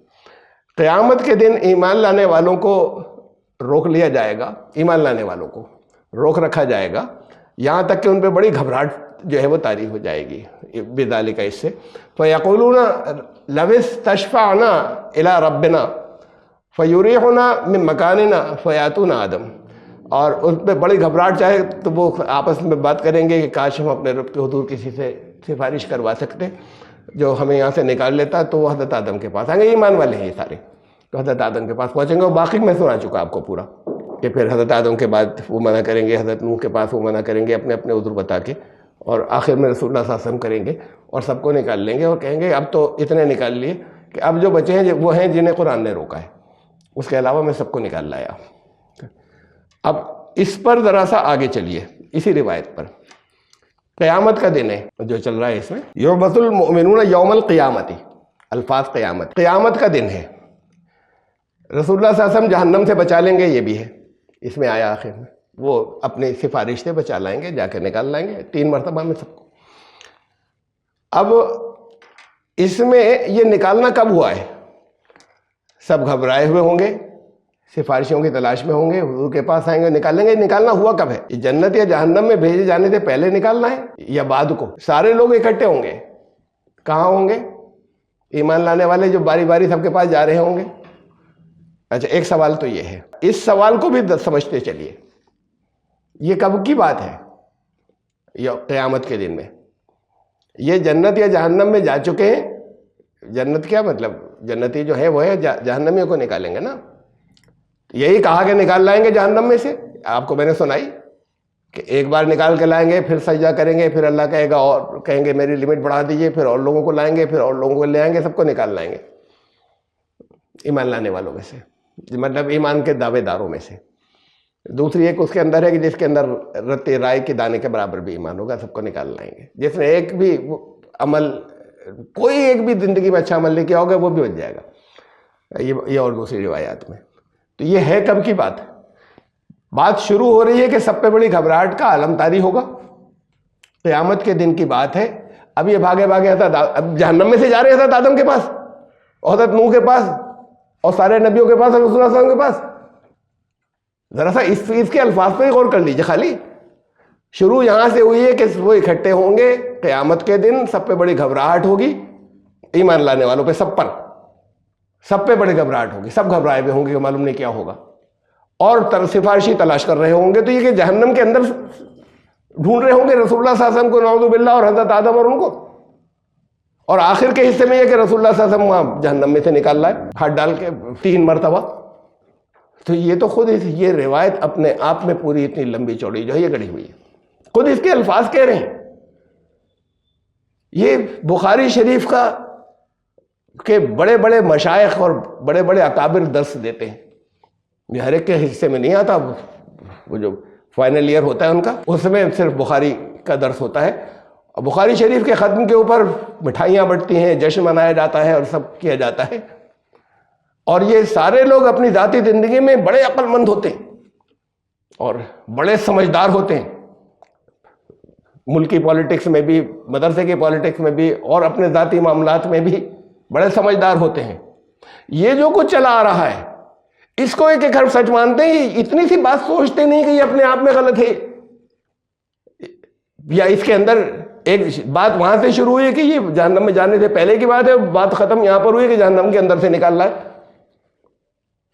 قیامت کے دن ایمان لانے والوں کو روک لیا جائے گا، ایمان لانے والوں کو روک رکھا جائے گا، یہاں تک کہ ان پہ بڑی گھبراہٹ جو ہے وہ طاری ہو جائے گی بذالک، اس سے فیقولون لو استشفعنا الی ربنا فیریحنا من مکاننا فیاتون آدم، اور اس پہ بڑی گھبراہٹ چاہے تو وہ آپس میں بات کریں گے کہ کاش ہم اپنے رب کے حضور کسی سے سفارش کروا سکتے جو ہمیں یہاں سے نکال لیتا، تو وہ حضرت آدم کے پاس آئیں گے، ایمان والے ہیں یہ سارے، تو حضرت آدم کے پاس پہنچیں گے، اور باقی میں سنا چکا آپ کو پورا کہ پھر حضرت آدم کے بعد وہ منع کریں گے، حضرت نوح کے پاس وہ منع کریں گے اپنے اپنے عذر بتا کے، اور آخر میں رسول اللہ صلی اللہ علیہ وسلم کریں گے اور سب کو نکال لیں گے اور کہیں گے اب تو اتنے نکال لیے کہ اب جو بچے ہیں وہ ہیں جنہیں قرآن نے روکا ہے، اس کے علاوہ میں سب کو نکال لایا۔ اب اس پر ذرا سا آگے چلیے، اسی روایت پر قیامت کا دن ہے جو چل رہا ہے، اس میں یعبث المؤمنون یوم القیامت، الفاظ قیامت کا دن ہے۔ رسول اللہ صلی اللہ علیہ وسلم جہنم سے بچا لیں گے، یہ بھی ہے اس میں آیا آخر میں، وہ اپنی سفارش سے بچا لائیں گے، جا کے نکال لائیں گے 3 مرتبہ میں سب کو۔ اب اس میں یہ نکالنا کب ہوا ہے؟ سب گھبرائے ہوئے ہوں گے، سفارشوں کی تلاش میں ہوں گے، حضور کے پاس آئیں گے، نکالیں گے۔ نکالنا ہوا کب ہے؟ یہ جنت یا جہنم میں بھیجے جانے سے پہلے نکالنا ہے یا بعد کو؟ سارے لوگ اکٹھے ہوں گے، کہاں ہوں گے؟ ایمان لانے والے جو باری باری سب کے پاس جا رہے ہوں گے۔ اچھا، ایک سوال تو یہ ہے، اس سوال کو بھی سمجھتے چلیے، یہ کب کی بات ہے؟ یہ قیامت کے دن میں، یہ جنت یا جہنم میں جا چکے ہیں۔ جنت کیا مطلب؟ جنتی جو ہے وہ ہے، جہنمیوں کو نکالیں گے نا، یہی کہا کہ نکال لائیں گے جہنم میں سے۔ آپ کو میں نے سنائی کہ ایک بار نکال کے لائیں گے، پھر سجدہ کریں گے، پھر اللہ کہے گا اور کہیں گے میری لمٹ بڑھا دیجئے، پھر اور لوگوں کو لائیں گے، پھر اور لوگوں کو لے آئیں گے، سب کو نکال لائیں گے ایمان لانے والوں میں سے، مطلب ایمان کے دعوے داروں میں سے۔ دوسری ایک اس کے اندر ہے کہ جس کے اندر رتے رائے کے دانے کے برابر بھی ایمان ہوگا، سب کو نکال لائیں گے۔ جس نے ایک بھی عمل، کوئی ایک بھی زندگی میں اچھا عمل نہیں کیا ہوگا، وہ بھی بچ جائے گا۔ یہ اور دوسری روایات میں۔ تو یہ ہے کب کی بات؟ بات شروع ہو رہی ہے کہ سب پہ بڑی گھبراہٹ کا عالم طاری ہوگا، قیامت کے دن کی بات ہے۔ اب یہ بھاگے بھاگے اب جہنم میں سے جا رہے حضرت آدم کے پاس، حضرت نوح کے پاس، اور سارے نبیوں کے پاس، اور رسول اللہ صلی اللہ علیہ وسلم کے پاس۔ ذرا سا اس کے الفاظ پہ غور کر لیجیے۔ خالی شروع یہاں سے ہوئی ہے کہ وہ اکٹھے ہوں گے قیامت کے دن، سب پہ بڑی گھبراہٹ ہوگی، ایمان لانے والوں پہ، سب پہ بڑی گھبراہٹ ہوگی، سب گھبرائے ہوئے ہوں گے کہ معلوم نہیں کیا ہوگا، اور سفارشی تلاش کر رہے ہوں گے۔ تو یہ کہ جہنم کے اندر ڈھونڈ رہے ہوں گے رسول اللہ صلی اللہ علیہ وسلم کو، نعوذ باللہ، اور حضرت آدم اور ان کو، اور آخر کے حصے میں یہ کہ رسول اللہ صلی اللہ علیہ وسلم وہاں جہنم میں سے نکال لائے ہاتھ ڈال کے 3 مرتبہ۔ تو یہ تو خود یہ روایت اپنے آپ میں پوری اتنی لمبی چوڑی جو ہے یہ گڑھی ہوئی ہے، خود اس کے الفاظ کہہ رہے ہیں۔ یہ بخاری شریف کا کہ بڑے بڑے مشائخ اور بڑے بڑے اکابر درس دیتے ہیں، یہ ہر ایک کے حصے میں نہیں آتا، وہ جو فائنل ایئر ہوتا ہے ان کا، اس میں صرف بخاری کا درس ہوتا ہے۔ اور بخاری شریف کے ختم کے اوپر مٹھائیاں بٹتی ہیں، جشن منایا جاتا ہے اور سب کیا جاتا ہے، اور یہ سارے لوگ اپنی ذاتی زندگی میں بڑے عقل مند ہوتے ہیں اور بڑے سمجھدار ہوتے ہیں، ملکی پالیٹکس میں بھی، مدرسے کی پالیٹکس میں بھی، اور اپنے ذاتی معاملات میں بھی بڑے سمجھدار ہوتے ہیں۔ یہ جو کچھ چلا آ رہا ہے اس کو ایک ایک حرف سچ مانتے ہیں، اتنی سی بات سوچتے نہیں کہ یہ اپنے آپ میں غلط ہے، یا اس کے اندر ایک بات وہاں سے شروع ہوئی کہ یہ جہنم میں جانے سے پہلے کی بات ہے، بات ختم یہاں پر ہوئی کہ جہنم کے اندر سے نکال لائے۔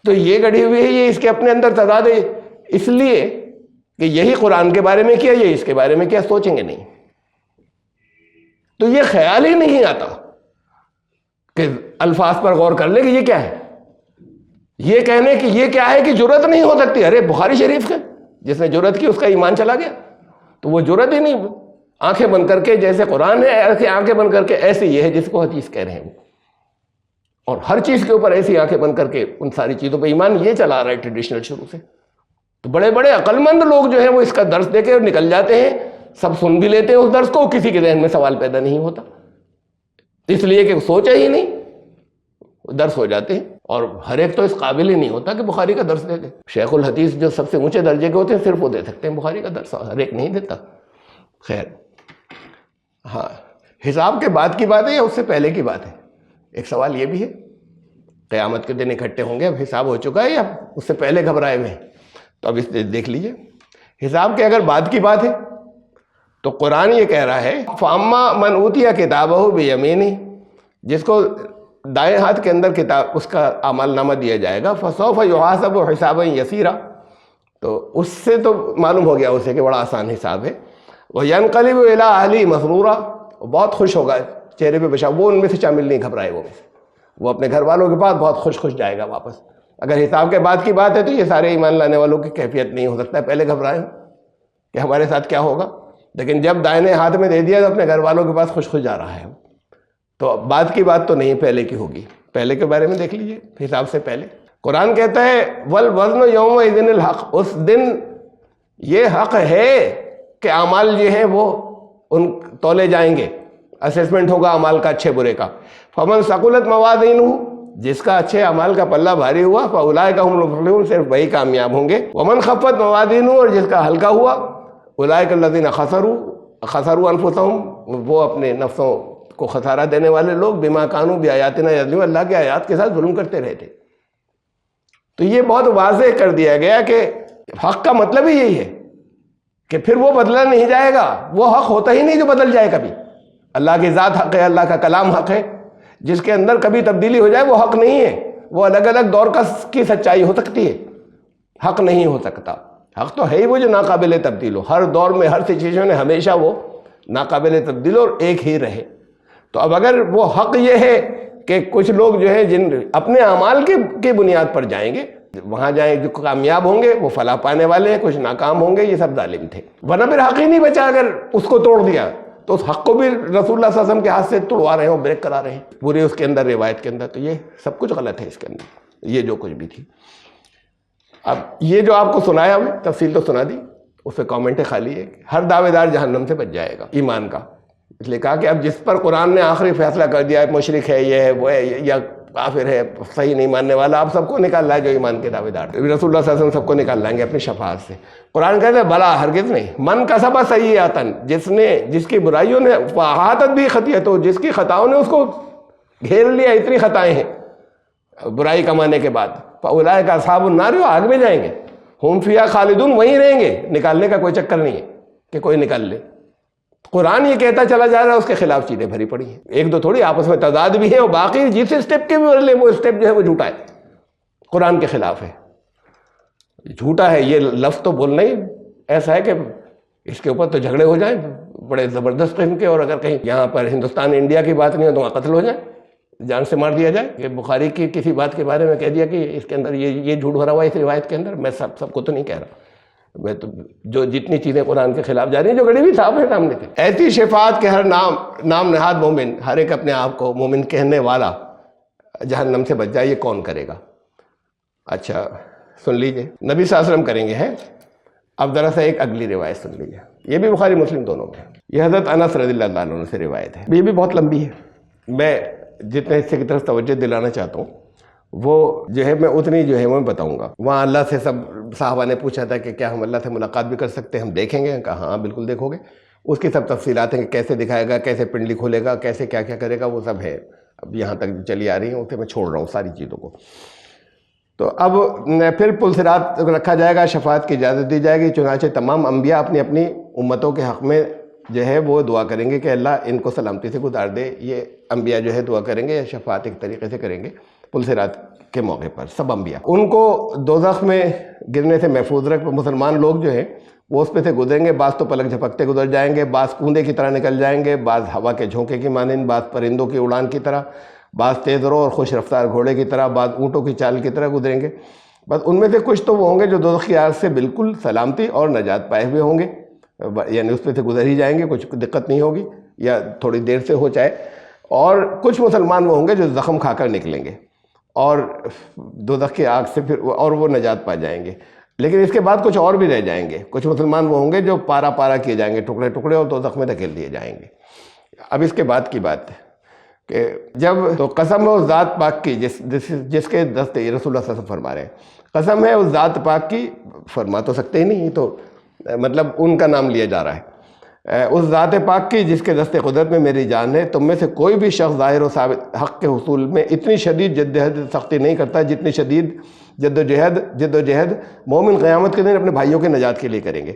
تو یہ گڑھی ہوئی ہے، یہ اس کے اپنے اندر تضاد ہے، اس لیے کہ یہی قرآن کے بارے میں کیا، یہ اس کے بارے میں کیا، سوچیں گے نہیں۔ تو یہ خیال ہی نہیں آتا کہ الفاظ پر غور کر لیں کہ یہ کیا ہے، یہ کہنے کہ یہ کیا ہے کہ جرت نہیں ہو سکتی۔ ارے بخاری شریف کے جس نے جرت کی اس کا ایمان چلا گیا، تو وہ جرت ہی نہیں، آنکھیں بند کر کے جیسے قرآن ہے ایسے آنکھیں بند کر کے، ایسے یہ ہے جس کو حدیث کہہ رہے ہیں، اور ہر چیز کے اوپر ایسی آنکھیں بند کر کے ان ساری چیزوں پہ ایمان یہ چلا رہا ہے ٹریڈیشنل شروع سے۔ تو بڑے بڑے عقل مند لوگ جو ہیں وہ اس کا درس دے کے نکل جاتے ہیں، سب سن بھی لیتے ہیں اس درس کو، کسی کے ذہن میں سوال پیدا نہیں ہوتا، اس لیے کہ سوچا ہی نہیں، درس ہو جاتے ہیں۔ اور ہر ایک تو اس قابل ہی نہیں ہوتا کہ بخاری کا درس دے دے۔ شیخ الحدیث جو سب سے اونچے درجے کے ہوتے ہیں صرف وہ دے سکتے ہیں بخاری کا درس، ہر ایک نہیں دیتا۔ خیر، ہاں، حساب کے بعد کی بات ہے یا اس سے پہلے کی بات ہے؟ ایک سوال یہ بھی ہے، قیامت کے دن اکٹھے ہوں گے، اب حساب ہو چکا ہے یا اس سے پہلے گھبرائے ہوئے ہیں؟ تو اب اس دیکھ لیجئے، حساب کے اگر بعد کی بات ہے تو قرآن یہ کہہ رہا ہے فَأَمَّا مَنْ أُوتِيَ كِتَابَهُ بِيَمِينِهِ، جس کو دائیں ہاتھ کے اندر کتاب اس کا اعمال نامہ دیا جائے گا، فَسَوْفَ يُحَاسَبُ حِسَابًا يَسِيرًا، تو اس سے تو معلوم ہو گیا اسے کہ بڑا آسان حساب ہے۔ وَيَنْقَلِبُ إِلَىٰ أَهْلِهِ مَسْرُورًا، بہت خوش ہوگا، چہرے پہ بشا، وہ ان میں سے شامل نہیں، گھبرائے وہ میں سے، وہ اپنے گھر والوں کے پاس بہت خوش جائے گا واپس، اگر حساب کے بعد کی بات ہے تو یہ سارے ایمان لانے والوں کی کیفیت نہیں ہو سکتا ہے پہلے گھبرائیں کہ ہمارے ساتھ کیا ہوگا، لیکن جب دائنے ہاتھ میں دے دیا تو اپنے گھر والوں کے پاس خوش خوش جا رہا ہے، تو بعد کی بات تو نہیں پہلے کی ہوگی، پہلے کے بارے میں دیکھ لیجئے حساب سے پہلے۔ قرآن کہتا ہے والوزن یومئذ الحق، اس دن یہ حق ہے کہ اعمال جو ہیں وہ ان تولے جائیں گے، اسیسمنٹ ہوگا اعمال کا اچھے برے کا۔ فمن ثقلت موازینہ، جس کا اچھے اعمال کا پلہ بھاری ہوا، فاولئک هم المفلحون، صرف وہی کامیاب ہوں گے۔ ومن خفت موازینہ، اور جس کا ہلکا ہوا، اولئک الذین خسروا انفسهم، وہ اپنے نفسوں کو خسارہ دینے والے لوگ، بما کانوا بآیاتنا یظلمون، اللہ کی آیات کے ساتھ ظلم کرتے رہے تھے۔ تو یہ بہت واضح کر دیا گیا کہ حق کا مطلب ہی یہی ہے کہ پھر وہ بدلا نہیں جائے گا، وہ حق ہوتا ہی نہیں جو بدل جائے کبھی۔ اللہ کی ذات حق ہے، اللہ کا کلام حق ہے، جس کے اندر کبھی تبدیلی ہو جائے وہ حق نہیں ہے۔ وہ الگ الگ دور کی سچائی ہو سکتی ہے، حق نہیں ہو سکتا۔ حق تو ہے ہی وہ جو ناقابل تبدیل ہو، ہر دور میں ہر سچویشن میں ہمیشہ وہ ناقابل تبدیل ہو اور ایک ہی رہے۔ تو اب اگر وہ حق یہ ہے کہ کچھ لوگ جو ہیں جن اپنے اعمال کی بنیاد پر جائیں گے، وہاں جائیں، جو کامیاب ہوں گے وہ فلاح پانے والے ہیں، کچھ ناکام ہوں گے، یہ سب ظالم تھے۔ ورنہ پھر حق ہی نہیں بچا، اگر اس کو توڑ دیا تو اس حق کو بھی رسول اللہ صلی اللہ علیہ وسلم کے ہاتھ سے توڑوا رہے ہیں اور بریک کرا رہے ہیں پورے اس کے اندر روایت کے اندر۔ تو یہ سب کچھ غلط ہے اس کے اندر، یہ جو کچھ بھی تھی۔ اب یہ جو آپ کو سنایا ہمیں تفصیل تو سنا دی، اس پہ کامنٹ خالی ہے کہ ہر دعوے دار جہنم سے بچ جائے گا ایمان کا۔ اس لیے کہا کہ اب جس پر قرآن نے آخری فیصلہ کر دیا ہے، مشرک ہے، یہ ہے، وہ ہے، یا کافر ہے، صحیح نہیں ماننے والا، آپ سب کو نکال لائے جو ایمان کے دعوے دار، رسول اللہ صلی اللہ علیہ وسلم سب کو نکال لائیں گے اپنی شفاعت سے۔ قرآن کہتے ہیں بلا، ہرگز نہیں، من کسب سیئۃ، جس کی برائیوں نے فاحاطت بھی خطیئۃ، جس کی خطاؤں نے اس کو گھیر لیا، اتنی خطائیں ہیں برائی کمانے کے بعد، فاولئک اصحاب النار، وہ آگ میں جائیں گے، ہم فیہا خالدون، وہیں رہیں گے، نکالنے کا کوئی چکر نہیں ہے کہ کوئی نکال لے۔ قرآن یہ کہتا چلا جا رہا ہے، اس کے خلاف چیزیں بھری پڑی ہیں، ایک دو تھوڑی، آپس میں تضاد بھی ہیں، اور باقی جس اسٹیپ کے بھی بدلے وہ اسٹیپ جو ہے وہ جھوٹا ہے، قرآن کے خلاف ہے، جھوٹا ہے۔ یہ لفظ تو بولنا ہی ایسا ہے کہ اس کے اوپر تو جھگڑے ہو جائیں بڑے زبردست قسم کے، اور اگر کہیں یہاں پر ہندوستان انڈیا کی بات نہیں ہو تو وہاں قتل ہو جائے، جان سے مار دیا جائے کہ بخاری کی کسی بات کے بارے میں کہہ دیا کہ اس کے اندر یہ جھوٹ بھرا ہوا ہے اس روایت کے اندر۔ میں سب کو تو نہیں کہہ رہا، میں تو جو جتنی چیزیں قرآن کے خلاف جا رہی ہیں جو گڑی بھی صاف ہے سامنے تھے۔ ایسی شفاعت کے ہر نام نہاد مومن، ہر ایک اپنے آپ کو مومن کہنے والا جہنم سے بچ جائے، یہ کون کرے گا؟ اچھا سن لیجئے، نبی صلی اللہ علیہ وسلم کریں گے ہیں۔ اب ذرا سا ایک اگلی روایت سن لیجئے، یہ بھی بخاری مسلم دونوں میں ہے، یہ حضرت انس رضی اللہ عنہ سے روایت ہے، یہ بھی بہت لمبی ہے، میں جتنے حصے کی طرف توجہ دلانا چاہتا ہوں وہ جو ہے میں اتنی جو ہے میں بتاؤں گا۔ وہاں اللہ سے سب صحابہ نے پوچھا تھا کہ کیا ہم اللہ سے ملاقات بھی کر سکتے ہیں، ہم دیکھیں گے؟ کہا ہاں بالکل دیکھو گے۔ اس کی سب تفصیلات ہیں کہ کیسے دکھائے گا، کیسے پنڈلی کھولے گا، کیسے کیا کیا کرے گا، وہ سب ہے، اب یہاں تک چلی آ رہی ہیں، اسے میں چھوڑ رہا ہوں ساری چیزوں کو۔ تو اب پھر پلسرات رکھا جائے گا، شفاعت کی اجازت دی جائے گی، چنانچہ تمام انبیاء اپنی اپنی امتوں کے حق میں جو ہے وہ دعا کریں گے کہ اللہ ان کو سلامتی سے گزار دے۔ یہ انبیاء جو ہے دعا کریں گے یا شفاعت ایک طریقے سے کریں گے پلسرات کے موقع پر، سب انبیاء ان کو دوزخ میں گرنے سے محفوظ رکھ۔ مسلمان لوگ جو ہیں وہ اس پہ سے گزریں گے، بعض تو پلک جھپکتے گزر جائیں گے، بعض کوندے کی طرح نکل جائیں گے، بعض ہوا کے جھونکے کی مانند، بعض پرندوں کی اڑان کی طرح، بعض تیز رو اور خوش رفتار گھوڑے کی طرح، بعض اونٹوں کی چال کی طرح گزریں گے۔ بس ان میں سے کچھ تو وہ ہوں گے جو دوزخ کی آگ سے بالکل سلامتی اور نجات پائے ہوئے ہوں گے، یعنی اس پہ سے گزر ہی جائیں گے، کچھ دقت نہیں ہوگی یا تھوڑی دیر سے ہو چاہے، اور کچھ مسلمان وہ ہوں گے جو زخم کھا کر نکلیں گے اور دوزخ کی آگ سے پھر اور وہ نجات پا جائیں گے۔ لیکن اس کے بعد کچھ اور بھی رہ جائیں گے، کچھ مسلمان وہ ہوں گے جو پارا پارا کیے جائیں گے، ٹکڑے ٹکڑے، اور دوزخ میں دھکیل دیے جائیں گے۔ اب اس کے بعد کی بات ہے کہ جب تو قسم ہے اس ذات پاک کی جس کے دستے، رسول اللہ صلی اللہ علیہ وسلم فرما رہے ہیں، قسم ہے اس ذات پاک کی، فرما تو سکتے ہی نہیں، تو مطلب ان کا نام لیا جا رہا ہے، اس ذات پاک کی جس کے دست قدرت میں میری جان ہے، تم میں سے کوئی بھی شخص ظاہر و ثابت حق کے حصول میں اتنی شدید جدوجہد سختی نہیں کرتا جتنی شدید جدوجہد مومن قیامت کے دن اپنے بھائیوں کے نجات کے لیے کریں گے،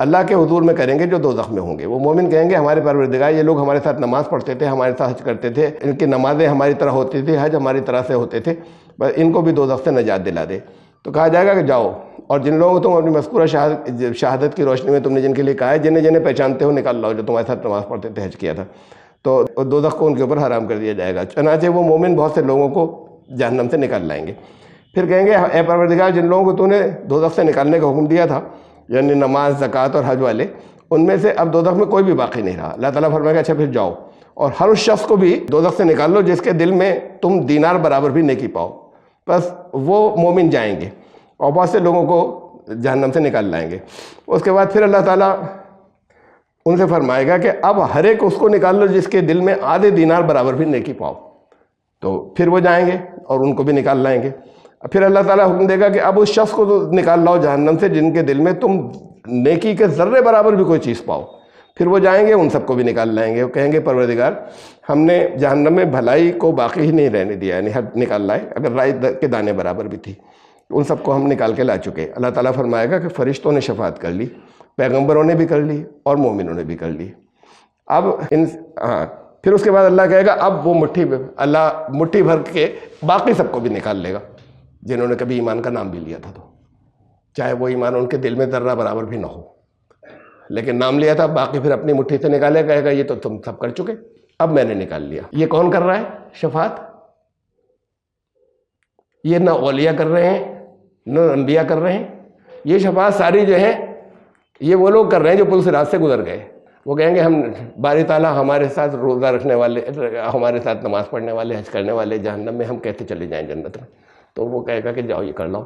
اللہ کے حضور میں کریں گے جو دوزخ میں ہوں گے۔ وہ مومن کہیں گے ہمارے پروردگار، یہ لوگ ہمارے ساتھ نماز پڑھتے تھے، ہمارے ساتھ حج کرتے تھے، ان کی نمازیں ہماری طرح ہوتی تھی، حج ہماری طرح سے ہوتے تھے، بس ان کو بھی دوزخ سے نجات دلا دے۔ تو کہا جائے گا کہ جاؤ، اور جن لوگوں کو تم اپنی مذکورہ شہادت کی روشنی میں تم نے جن کے لیے کہا ہے، جنہیں پہچانتے ہو نکال لاؤ جو تمہارے ساتھ نماز پڑھتے تھے، حج کیا تھا، تو دوزخ کو ان کے اوپر حرام کر دیا جائے گا، چنانچہ وہ مومن بہت سے لوگوں کو جہنم سے نکال لائیں گے۔ پھر کہیں گے اے پروردگار جن لوگوں کو تو نے دوزخ سے نکالنے کا حکم دیا تھا، یعنی نماز، زکوٰۃ اور حج والے، ان میں سے اب دوزخ میں کوئی بھی باقی نہیں رہا۔ اللہ تعالیٰ فرمائے گا اچھا پھر جاؤ اور ہر اس شخص کو بھی دوزخ سے نکال لو جس کے دل میں تم دینار برابر بھی نیکی پاؤ، بس وہ مومن جائیں گے اور بہت سے لوگوں کو جہنم سے نکال لائیں گے۔ اس کے بعد پھر اللہ تعالیٰ ان سے فرمائے گا کہ اب ہر ایک اس کو نکال لو جس کے دل میں آدھے دینار برابر بھی نیکی پاؤ، تو پھر وہ جائیں گے اور ان کو بھی نکال لائیں گے۔ پھر اللہ تعالیٰ حکم دے گا کہ اب اس شخص کو تو نکال لاؤ جہنم سے جن کے دل میں تم نیکی کے ذرے برابر بھی کوئی چیز پاؤ، پھر وہ جائیں گے، ان سب کو بھی نکال لائیں گے۔ وہ کہیں گے پروردگار ہم نے جہنم میں بھلائی کو باقی ہی نہیں رہنے دیا، یعنی حد نکال لائے، اگر رائی کے دانے برابر بھی تھی ان سب کو ہم نکال کے لا چکے۔ اللہ تعالیٰ فرمائے گا کہ فرشتوں نے شفاعت کر لی، پیغمبروں نے بھی کر لی اور مومنوں نے بھی کر لی۔ اب پھر اس کے بعد اللہ کہے گا اب وہ اللہ مٹھی بھر کے باقی سب کو بھی نکال لے گا جنہوں نے کبھی ایمان کا نام بھی لیا تھا، تو چاہے وہ ایمان ان کے دل میں ذرہ برابر بھی نہ ہو، لیکن نام لیا تھا، باقی پھر اپنی مٹھی سے نکالے، کہے گا یہ تو تم سب کر چکے، اب میں نے نکال لیا۔ یہ کون کر رہا ہے شفاعت؟ یہ نہ اولیاء کر رہے ہیں نہ انبیاء کر رہے ہیں، یہ شفاعت ساری جو ہے یہ وہ لوگ کر رہے ہیں جو پل صراط سے گزر گئے۔ وہ کہیں گے ہم باری تعالیٰ ہمارے ساتھ روزہ رکھنے والے، ہمارے ساتھ نماز پڑھنے والے، حج کرنے والے جہنم میں، ہم کیسے چلے جائیں جنت میں؟ تو وہ کہے گا کہ جاؤ یہ کر لو۔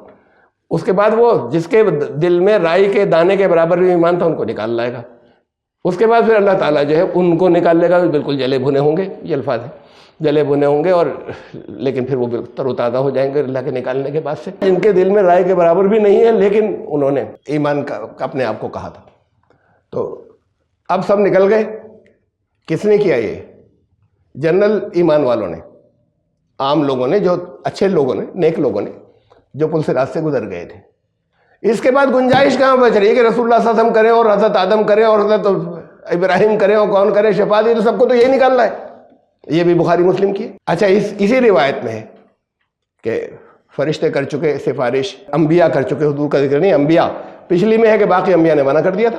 اس کے بعد وہ جس کے دل میں رائی کے دانے کے برابر بھی ایمان تھا ان کو نکال لائے گا۔ اس کے بعد پھر اللہ تعالیٰ جو ہے ان کو نکال لے گا، بالکل جلے بھنے ہوں گے، یہ الفاظ ہیں، جلے بھنے ہوں گے، اور لیکن پھر وہ تر و تازہ ہو جائیں گے اللہ کے نکالنے کے بعد سے، جن کے دل میں رائے کے برابر بھی نہیں ہے لیکن انہوں نے ایمان کا اپنے آپ کو کہا تھا۔ تو اب سب نکل گئے۔ کس نے کیا یہ؟ جنرل ایمان والوں نے، عام لوگوں نے، جو اچھے لوگوں نے، نیک لوگوں نے، جو پل صراط سے گزر گئے تھے۔ اس کے بعد گنجائش کہاں بچ رہی ہے کہ رسول اللہ صلی اللہ علیہ وسلم کریں اور حضرت آدم کریں اور حضرت ابراہیم کریں اور کون کرے شفاعت؟ یہ تو سب کو تو یہی نکالنا ہے۔ یہ بھی بخاری مسلم کی ہے۔ اچھا اسی روایت میں ہے کہ فرشتے کر چکے سفارش، انبیاء کر چکے، حضور کا ذکر نہیں، انبیاء پچھلی میں ہے کہ باقی انبیاء نے منع کر دیا تھا،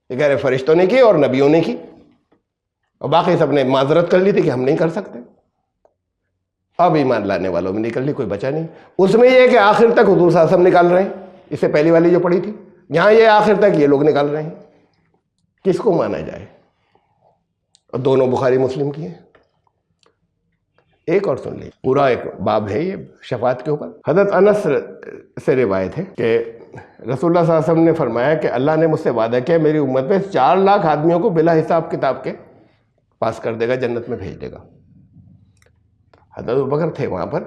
یہ کہہ رہے فرشتوں نے کی اور نبیوں نے کی، اور باقی سب نے معذرت کر لی تھی کہ ہم نہیں کر سکتے۔ اب ایمان لانے والوں میں نکل لی، کوئی بچا نہیں۔ اس میں یہ ہے کہ آخر تک حضور صلی اللہ علیہ وسلم نکال رہے ہیں، اس سے پہلی والی جو پڑھی تھی، یہاں یہ آخر تک یہ لوگ نکال رہے ہیں۔ کس کو مانا جائے؟ اور دونوں بخاری مسلم کی ہیں۔ ایک اور سن لی، پورا ایک باب ہے یہ شفاعت کے اوپر۔ حضرت انس سے روایت ہے کہ رسول اللہ صلی اللہ علیہ وسلم نے فرمایا کہ اللہ نے مجھ سے وعدہ کیا میری امت میں 4 لاکھ آدمیوں کو بلا حساب کتاب کے پاس کر دے گا، جنت میں بھیج دے گا۔ حضرت ابوبکر تھے وہاں پر،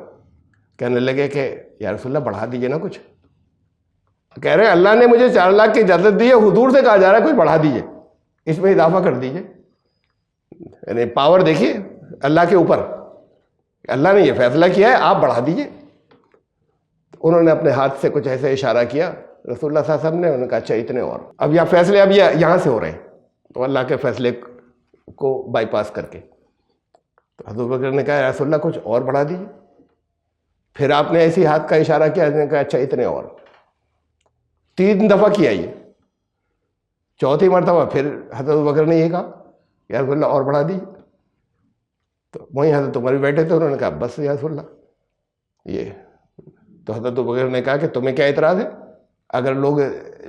کہنے لگے کہ یا رسول اللہ بڑھا دیجئے نا کچھ۔ کہہ رہے ہیں اللہ نے مجھے 4 لاکھ کی اجازت دی ہے، حضور سے کہا جا رہا ہے کچھ بڑھا دیجئے، اس میں اضافہ کر دیجئے۔ یعنی پاور دیکھیے اللہ کے اوپر، اللہ نے یہ فیصلہ کیا ہے آپ بڑھا دیجئے۔ انہوں نے اپنے ہاتھ سے کچھ ایسے اشارہ کیا رسول اللہ صلی اللہ علیہ وسلم نے، انہوں نے کہا اچھا اتنے اور۔ اب یہ فیصلے اب یہاں سے ہو رہے ہیں، تو اللہ کے فیصلے کو بائی پاس کر کے تو حضرت بکر نے کہا رسول اللہ کچھ اور بڑھا دیجیے۔ پھر آپ نے ایسی ہاتھ کا اشارہ کیا، نے کہا اچھا اتنے اور۔ 3 دفعہ کیا یہ، چوتھی مرتبہ پھر حضرت بکر نے یہ کہا یا رسول اللہ اور بڑھا دیجیے۔ تو وہیں حضرت عمر بھی بیٹھے تھے، انہوں نے کہا بس یا رسول اللہ یہ۔ تو حضرت بکر نے کہا کہ تمہیں کیا اعتراض ہے اگر لوگ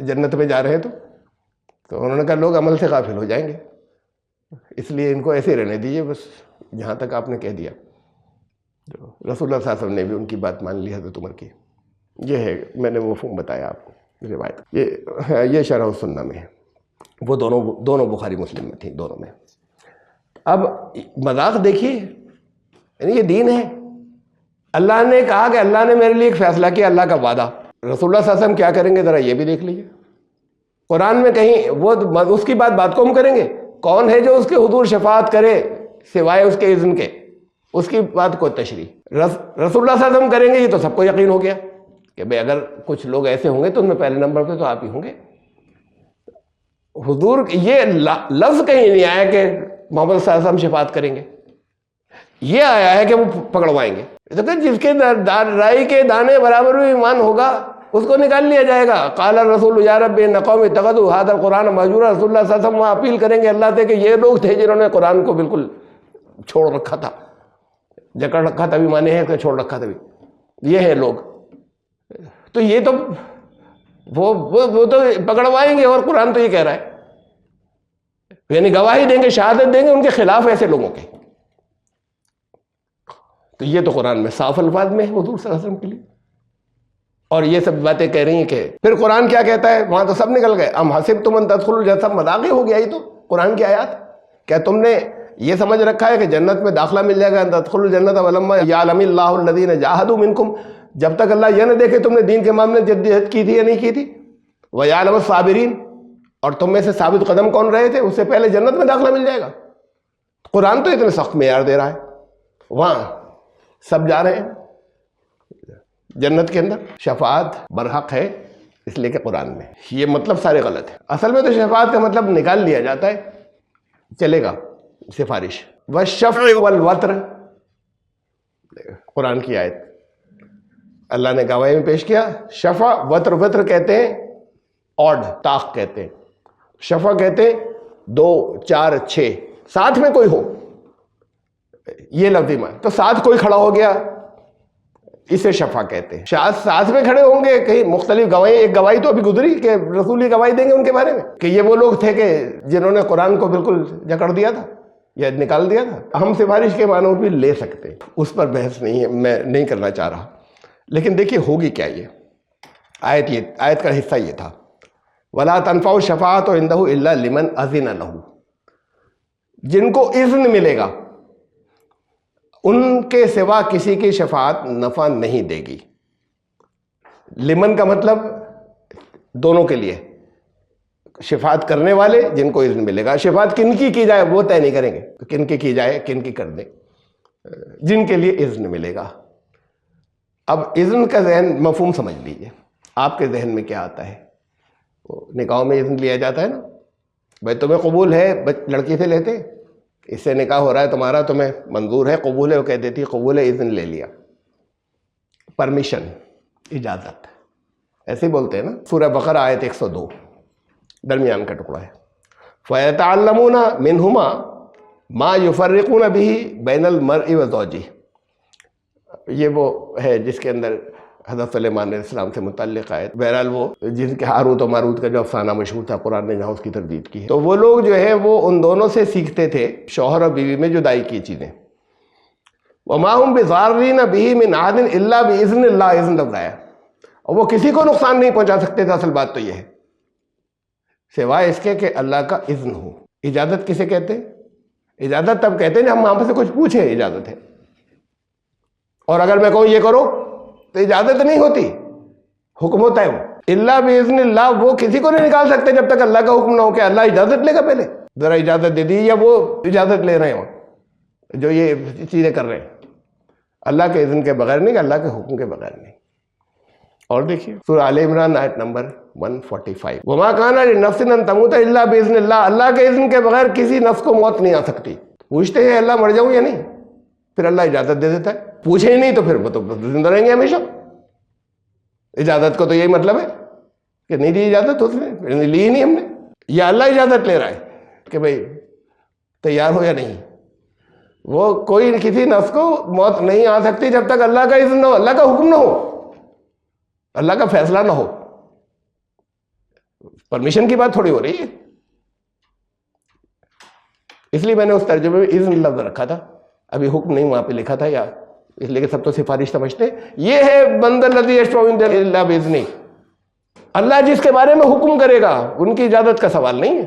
جنت میں جا رہے ہیں تو انہوں نے کہا لوگ عمل سے غافل ہو جائیں گے، اس لیے ان کو ایسے رہنے دیجیے، بس جہاں تک آپ نے کہہ دیا۔ رسول اللہ صلی اللہ علیہ وسلم نے بھی ان کی بات مان لی حضرت عمر کی۔ یہ ہے، میں نے مفہوم بتایا آپ کو روایت۔ یہ شرح السنہ میں ہے، وہ دونوں بخاری مسلم میں تھیں، دونوں میں۔ اب مذاق دیکھیے، یعنی یہ دین ہے۔ اللہ نے کہا کہ اللہ نے میرے لیے ایک فیصلہ کیا، اللہ کا وعدہ۔ رسول اللہ صلی اللہ علیہ وسلم کیا کریں گے ذرا یہ بھی دیکھ لیجیے۔ قرآن میں کہیں وہ اس کی بات کو ہم کریں گے؟ کون ہے جو اس کے حضور شفاعت کرے سوائے اس کے اذن کے؟ اس کی بات کو تشریح رسول اللہ صلی اللہ علیہ وسلم کریں گے، یہ تو سب کو یقین ہو گیا کہ بھئی اگر کچھ لوگ ایسے ہوں گے تو ان میں پہلے نمبر پہ تو آپ ہی ہوں گے۔ حضور یہ لفظ کہیں نہیں آیا کہ محمد صلی اللہ علیہ وسلم شفاعت کریں گے، یہ آیا ہے کہ وہ پکڑوائیں گے۔ جس کے رائی کے دانے برابر بھی ایمان ہوگا اس کو نکال لیا جائے گا۔ قال الرسول یا رب ان قوم اتخذوا هذا القرآن مهجورا۔ رسول اللہ صلی اللہ علیہ وسلم وہاں اپیل کریں گے اللہ سے کہ یہ لوگ تھے جنہوں نے قرآن کو بالکل چھوڑ رکھا تھا، جکڑ رکھا تھا بھی مانے ہیں کہ چھوڑ رکھا تھا بھی۔ یہ ہیں لوگ. تو یہ تو وہ تو پکڑوائیں گے, اور قرآن تو یہ کہہ رہا ہے, یعنی گواہی دیں گے, شہادت دیں گے ان کے خلاف ایسے لوگوں کے. تو یہ تو قرآن میں صاف الفاظ میں ہے حضور صلی اللہ علیہ وسلم کے لیے. اور یہ سب باتیں کہہ رہی ہیں کہ پھر قرآن کیا کہتا ہے, وہاں تو سب نکل گئے. ام حسبتم ان تدخلوا الجنة, سب مذاق ہو گیا. یہ تو قرآن کی آیات. کیا تم نے یہ سمجھ رکھا ہے کہ جنت میں داخلہ مل جائے گا, ان تدخلوا الجنة ولما يعلم الله الذين جاهدوا منكم, جب تک اللہ یہ نہ دیکھے تم نے دین کے معاملے میں جدت کی تھی یا نہیں کی تھی. ويعلم الصابرين, اور تم میں سے ثابت قدم کون رہے تھے, اس سے پہلے جنت میں داخلہ مل جائے گا. قرآن تو اتنے سخت معیار دے رہا ہے, وہاں سب جا رہے ہیں جنت کے اندر. شفاعت برحق ہے اس لیے کہ قرآن میں, یہ مطلب سارے غلط ہے. اصل میں تو شفاعت کا مطلب نکال لیا جاتا ہے, چلے گا, سفارش. والشفع والوتر, قرآن کی آیت اللہ نے گواہی میں پیش کیا. شفع وتر, وتر کہتے ہیں اوڈ, طاق کہتے ہیں. شفع کہتے ہیں 2 4 6 ساتھ میں کوئی ہو, یہ لفظی معنی. تو ساتھ کوئی کھڑا ہو گیا, اسے شفع کہتے ہیں. شاید ساتھ میں کھڑے ہوں گے کہیں مختلف گواہی. ایک گواہی تو ابھی گزری کہ رسول ہی گواہی دیں گے ان کے بارے میں کہ یہ وہ لوگ تھے کہ جنہوں نے قرآن کو بالکل جکڑ دیا تھا یا نکال دیا تھا. ہم سفارش کے معنوں بھی لے سکتے ہیں, اس پر بحث نہیں ہے, میں نہیں کرنا چاہ رہا. لیکن دیکھیے ہوگی کیا یہ آیت کا حصہ یہ تھا, وَلَا تَنْفَعُ الشَّفَاعَةُ عِنْدَهُ إِلَّا لِمَنْ أَذِنَ لَهُ, جن کو اذن ملے گا ان کے سوا کسی کی شفاعت نفع نہیں دے گی. لمن کا مطلب دونوں کے لیے, شفاعت کرنے والے جن کو اذن ملے گا. شفاعت کن کی جائے وہ طے نہیں کریں گے, کن کی جائے کن کی کر دیں, جن کے لیے اذن ملے گا. اب اذن کا ذہن مفہوم سمجھ لیجئے, آپ کے ذہن میں کیا آتا ہے. نکاحوں میں اذن لیا جاتا ہے نا, بھائی تمہیں قبول ہے, لڑکی سے لیتے اس سے نکاح ہو رہا ہے تمہارا, تمہیں منظور ہے, قبول ہے, وہ کہہ دیتی قبول ہے, اذن لے لیا. پرمیشن, اجازت, ایسے ہی بولتے ہیں نا. سورہ بقرہ آیت 102 درمیان کا ٹکڑا ہے. فَيَتَعَلَّمُونَ مِنْهُمَا مَا يُفَرِّقُونَ بِهِ بَيْنَ الْمَرْءِ وَزَوْجِهِ, یہ وہ ہے جس کے اندر حضرت سلیمان علیہ السلام سے متعلق آیت. بہرحال وہ جن کے ہاروت و ماروت کا جو افسانہ مشہور تھا, قرآن نے جہاں اس کی تردید کی ہے, تو وہ لوگ جو ہے وہ ان دونوں سے سیکھتے تھے شوہر اور بیوی میں جدائی کی چیزیں. وَمَا هُمْ بِضَارِّينَ بِهِ مِنْ أَحَدٍ إِلَّا بِإِذْنِ اللَّهِ, اذن لفظ آیا, اور وہ کسی کو نقصان نہیں پہنچا سکتے تھے. اصل بات تو یہ ہے سوائے اس کے کہ اللہ کا اذن ہو. اجازت کسے کہتے ہیں؟ اجازت تب کہتے ہیں ہم وہاں سے کچھ پوچھیں, اجازت ہے. اور اگر میں کہوں یہ کرو تو اجازت نہیں ہوتی, حکم ہوتا ہے. وہ اللہ باذن اللہ, وہ کسی کو نہیں نکال سکتے جب تک اللہ کا حکم نہ ہو. کہ اللہ اجازت لے گا پہلے, ذرا اجازت دے دی, یا وہ اجازت لے رہے ہیں جو یہ چیزیں کر رہے ہیں. اللہ کے اذن کے بغیر نہیں, اللہ کے حکم کے بغیر نہیں. اور دیکھیے سورہ آل عمران آیت نمبر 145, وما کان لنفس ان تموت الا باذن اللہ, اللہ کے اذن کے بغیر کسی نفس کو موت نہیں آ سکتی. پوچھتے ہیں اللہ مر جاؤں یا نہیں, پھر اللہ اجازت دے دیتا ہے. پوچھے ہی نہیں تو پھر وہ تو زندہ رہیں گے ہمیشہ. اجازت کو تو یہی مطلب ہے کہ نہیں دی اجازت, اس نے لی ہی نہیں ہم نے, یا اللہ اجازت لے رہا ہے کہ بھئی تیار ہو یا نہیں. وہ کوئی کسی نفس کو موت نہیں آ سکتی جب تک اللہ کا اذن نہ ہو, اللہ کا حکم نہ ہو, اللہ کا فیصلہ نہ ہو. پرمیشن کی بات تھوڑی ہو رہی ہے. اس لیے میں نے اس ترجمے میں اذن لفظ رکھا تھا, ابھی حکم نہیں وہاں پہ لکھا تھا, یا اس لیے کہ سب تو سفارش سمجھتے. یہ ہے بندہ الذی یشفع عنده الا باذنہ, اللہ جس کے بارے میں حکم کرے گا, ان کی اجازت کا سوال نہیں ہے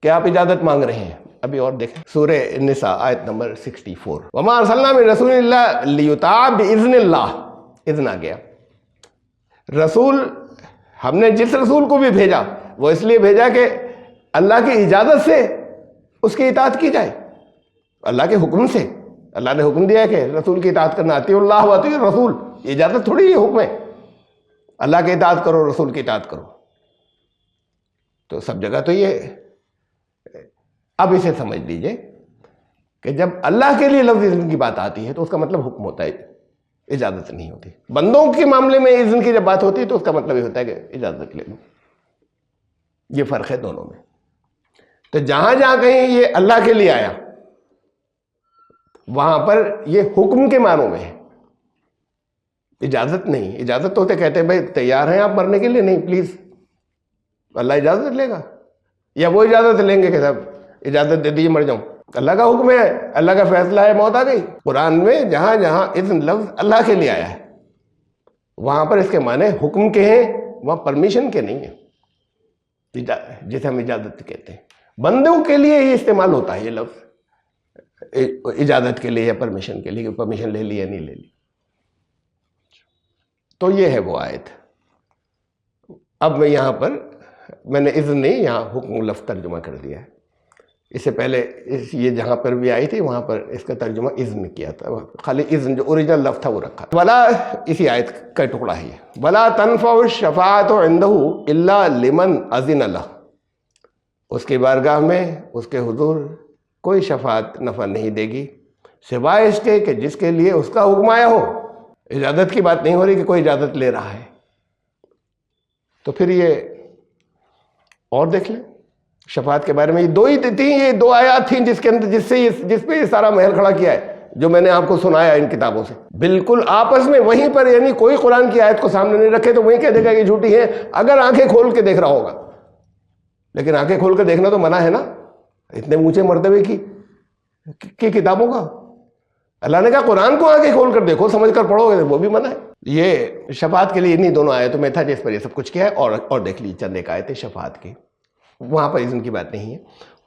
کہ آپ اجازت مانگ رہے ہیں. ابھی اور دیکھیں سورہ النساء آیت نمبر 64, وما ارسلنا من رسول الا لیطاع باذن اللہ. اذن آ گیا. رسول, ہم نے جس رسول کو بھی بھیجا وہ اس لیے بھیجا کہ اللہ کی اجازت سے اس کی اطاعت کی جائے, اللہ کے حکم سے. اللہ نے حکم دیا ہے کہ رسول کی اطاعت کرنا, اطیعوا اللہ واطیعوا الرسول, اجازت تھوڑی یہ حکم ہے. اللہ کی اطاعت کرو, رسول کی اطاعت کرو. تو سب جگہ تو یہ. اب اسے سمجھ لیجئے کہ جب اللہ کے لیے لفظ اذن کی بات آتی ہے تو اس کا مطلب حکم ہوتا ہے, اجازت نہیں ہوتی. بندوں کے معاملے میں اذن کی جب بات ہوتی ہے تو اس کا مطلب یہ ہوتا ہے کہ اجازت لے لو. یہ فرق ہے دونوں میں. تو جہاں جہاں کہیں یہ اللہ کے لیے آیا وہاں پر یہ حکم کے معنوں میں ہے. اجازت نہیں. اجازت تو ہوتے کہتے ہیں بھائی تیار ہیں آپ مرنے کے لیے؟ نہیں پلیز. اللہ اجازت لے گا یا وہ اجازت لیں گے کہ صاحب اجازت دے دیجیے مر جاؤں؟ اللہ کا حکم ہے, اللہ کا فیصلہ ہے, موت آ گئی. قرآن میں جہاں جہاں اذن لفظ اللہ کے لیے آیا ہے وہاں پر اس کے معنی حکم کے ہیں, وہاں پرمیشن کے نہیں ہیں, جسے ہم اجازت کہتے ہیں. بندوں کے لیے ہی استعمال ہوتا ہے یہ لفظ اجازت کے لیے یا پرمیشن کے لیے, کہ پرمیشن لے لی یا نہیں لے لی. تو یہ ہے وہ آیت. اب میں یہاں پر میں نے اذن نہیں, یہاں حکم لفظ ترجمہ کر دیا ہے. اس سے پہلے یہ جہاں پر بھی آئی تھی وہاں پر اس کا ترجمہ اذن کیا تھا, خالی اذن جو اوریجنل لفظ تھا وہ رکھا. ولا اسی آیت کا ٹکڑا ہے یہ, ولا تنفع الشفاعۃ عنده الا لمن اذن له. اس کی بارگاہ میں اس کے حضور کوئی شفاعت نفع نہیں دے گی سوائے اس کے کہ جس کے لیے اس کا حکم آیا ہو. اجازت کی بات نہیں ہو رہی کہ کوئی اجازت لے رہا ہے. تو پھر یہ اور دیکھ لیں شفاعت کے بارے میں. یہ دو ہی تھیں, یہ دو آیات تھیں جس کے اندر جس پہ یہ سارا محل کھڑا کیا ہے جو میں نے آپ کو سنایا ان کتابوں سے. بالکل آپس میں وہیں پر, یعنی کوئی قرآن کی آیت کو سامنے نہیں رکھے تو وہیں کہہ دے گا کہ جھوٹی ہے اگر آنکھیں کھول کے دیکھ رہا ہوگا. لیکن آنکھیں کھول کے دیکھنا تو منع ہے نا, اتنے اونچے مرتبے کی کتابوں کا. اللہ نے کہا قرآن کو آنکھیں کھول کر دیکھو, سمجھ کر پڑھو گے, وہ بھی منع ہے. یہ شفاعت کے لیے انہی دونوں آیتوں میں تھا جس پر یہ سب کچھ کیا ہے. اور دیکھ لی چند ایک آیتیں شفاعت کی, وہاں پر اذن کی بات نہیں ہے.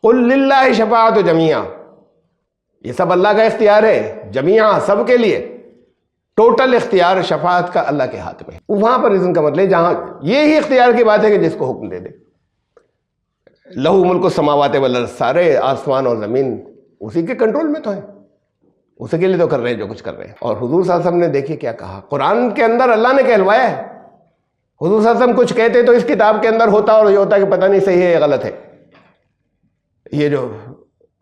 قل للہ شفاعت جمیعا, یہ سب اللہ کا اختیار ہے, جمیعا سب کے لیے, ٹوٹل اختیار شفاعت کا اللہ کے ہاتھ میں. وہاں پر اذن کا مطلب جہاں یہی اختیار کی بات ہے کہ جس کو حکم دے دے. لہو ملک السماوات والارض, سارے آسمان اور زمین اسی کے کنٹرول میں تو ہیں, اسی کے لیے تو کر رہے ہیں جو کچھ کر رہے ہیں. اور حضور صلی اللہ علیہ وسلم نے دیکھیے کیا کہا قرآن کے اندر, اللہ نے کہلوایا ہے. حضور صلی اللہ علیہ وسلم کچھ کہتے تو اس کتاب کے اندر ہوتا اور یہ ہوتا کہ پتہ نہیں صحیح ہے یا غلط ہے. یہ جو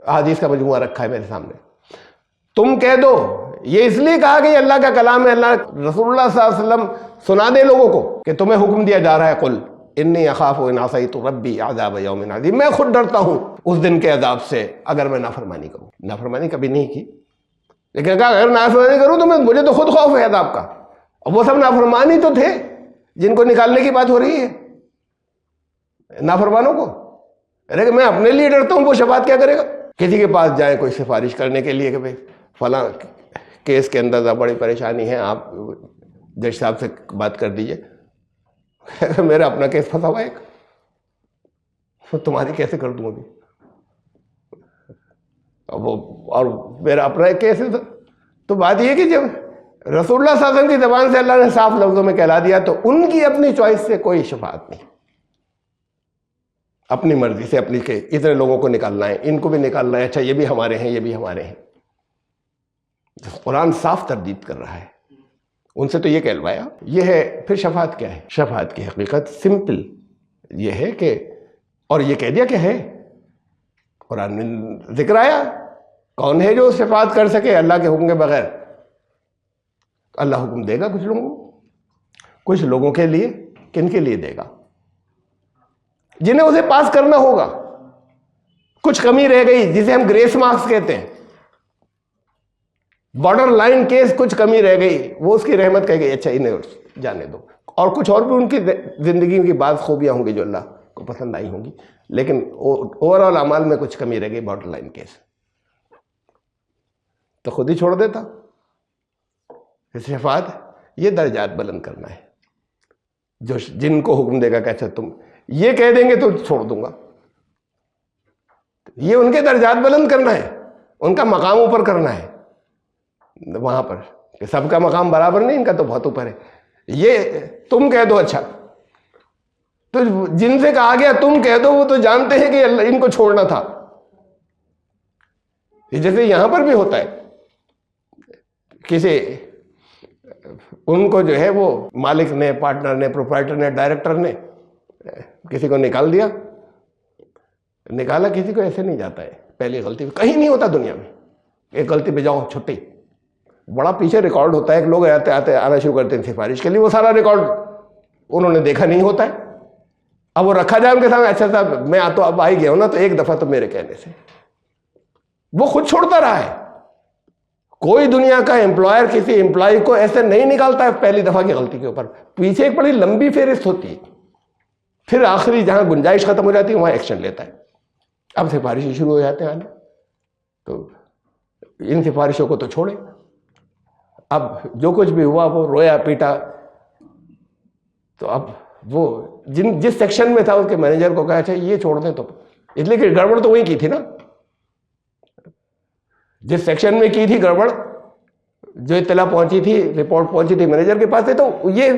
احادیث کا مجموعہ رکھا ہے میرے سامنے, تم کہہ دو یہ اس لیے کہا کہ یہ اللہ کا کلام ہے. اللہ رسول اللہ صلی اللہ علیہ وسلم سنا دے لوگوں کو کہ تمہیں حکم دیا جا رہا ہے قل انی اخاف ان عصیت ربی عذاب یوم عظیم, میں خود ڈرتا ہوں اس دن کے عذاب سے اگر میں نافرمانی کروں. نافرمانی کبھی نہیں کی, لیکن کہا اگر نافرمانی کروں تو مجھے تو خود خوف ہے عذاب کا. اور وہ سب نافرمانی تو تھے جن کو نکالنے کی بات ہو رہی ہے, نافرمانوں کو. ارے میں اپنے لیے ڈرتا ہوں, وہ شفاعت کیا کرے گا؟ کسی کے پاس جائیں کوئی سفارش کرنے کے لیے کہ بھائی فلاں کیس کے اندر بڑی پریشانی ہے, آپ جج صاحب سے بات کر دیجئے. میرا اپنا کیس پھنسا ہوا ایک, تمہاری کیسے کر دوں ابھی؟ اور میرا اپنا ایک کیس ہے. تو بات یہ کہ جب رسول اللہ صلی اللہ علیہ وسلم کی زبان سے اللہ نے صاف لفظوں میں کہلا دیا تو ان کی اپنی چوائس سے کوئی شفاعت نہیں, اپنی مرضی سے اپنی کہ اتنے لوگوں کو نکالنا ہے, ان کو بھی نکالنا ہے, اچھا یہ بھی ہمارے ہیں یہ بھی ہمارے ہیں. قرآن صاف تردید کر رہا ہے, ان سے تو یہ کہلوایا. یہ ہے پھر شفاعت کیا ہے؟ شفاعت کی حقیقت سمپل یہ ہے کہ, اور یہ کہہ دیا کہ ہے, قرآن میں ذکر آیا کون ہے جو شفاعت کر سکے اللہ کے حکم کے بغیر. اللہ حکم دے گا کچھ لوگوں کے لیے. کن کے لیے دے گا؟ جنہیں اسے پاس کرنا ہوگا. کچھ کمی رہ گئی جسے ہم گریس مارکس کہتے ہیں, بارڈر لائن کیس, کچھ کمی رہ گئی, وہ اس کی رحمت کہے گئی اچھا انہیں جانے دو. اور کچھ اور بھی ان کی زندگی کی بعض خوبیاں ہوں گی جو اللہ کو پسند آئی ہوں گی, لیکن اوور آل اعمال میں کچھ کمی رہ گئی, بارڈر لائن کیس, تو خود ہی چھوڑ دیتا. شفاعت یہ درجات بلند کرنا ہے, جو جن کو حکم دے گا کہ اچھا تم یہ کہہ دیں گے تو چھوڑ دوں گا. یہ ان کے درجات بلند کرنا ہے, ان کا مقام اوپر کرنا ہے. وہاں پر کہ سب کا مقام برابر نہیں, ان کا تو بہت اوپر ہے. یہ تم کہہ دو اچھا, تو جن سے کہا گیا تم کہہ دو وہ تو جانتے ہیں کہ ان کو چھوڑنا تھا. جیسے یہاں پر بھی ہوتا ہے, کسی ان کو جو ہے وہ مالک نے, پارٹنر نے, پروپرائٹر نے, ڈائریکٹر نے کسی کو نکال دیا. نکالا کسی کو ایسے نہیں جاتا ہے, پہلی غلطی کہیں نہیں ہوتا دنیا میں. ایک غلطی پہ جاؤ چھٹی, بڑا پیچھے ریکارڈ ہوتا ہے. ایک لوگ آتے آتے آنا شروع کرتے ہیں سفارش کے لیے, وہ سارا ریکارڈ انہوں نے دیکھا نہیں ہوتا ہے. اب وہ رکھا جائے ان کے سامنے, اچھا صاحب میں تو اب آ ہی گیا ہوں نا, تو ایک دفعہ تو میرے کہنے سے وہ خود چھوڑتا رہا ہے. کوئی دنیا کا امپلائر کسی امپلائی کو ایسے نہیں نکالتا ہے پہلی دفعہ کی غلطی کے اوپر، پیچھے ایک بڑی لمبی فہرست ہوتی ہے، پھر آخری جہاں گنجائش ختم ہو جاتی ہے وہاں ایکشن لیتا ہے۔ اب سفارشیں شروع ہو جاتے ہیں آنے، تو ان سفارشوں کو تو چھوڑیں، اب جو کچھ بھی ہوا وہ رویا پیٹا، تو اب وہ جس سیکشن میں تھا اس کے مینیجر کو کہا اچھا یہ چھوڑ دیں، تو اس لیے کہ گڑبڑ تو وہی کی تھی نا، جس سیکشن میں کی تھی گڑبڑ، جو اطلاع پہنچی تھی، رپورٹ پہنچی تھی مینیجر کے پاس سے، تو یہ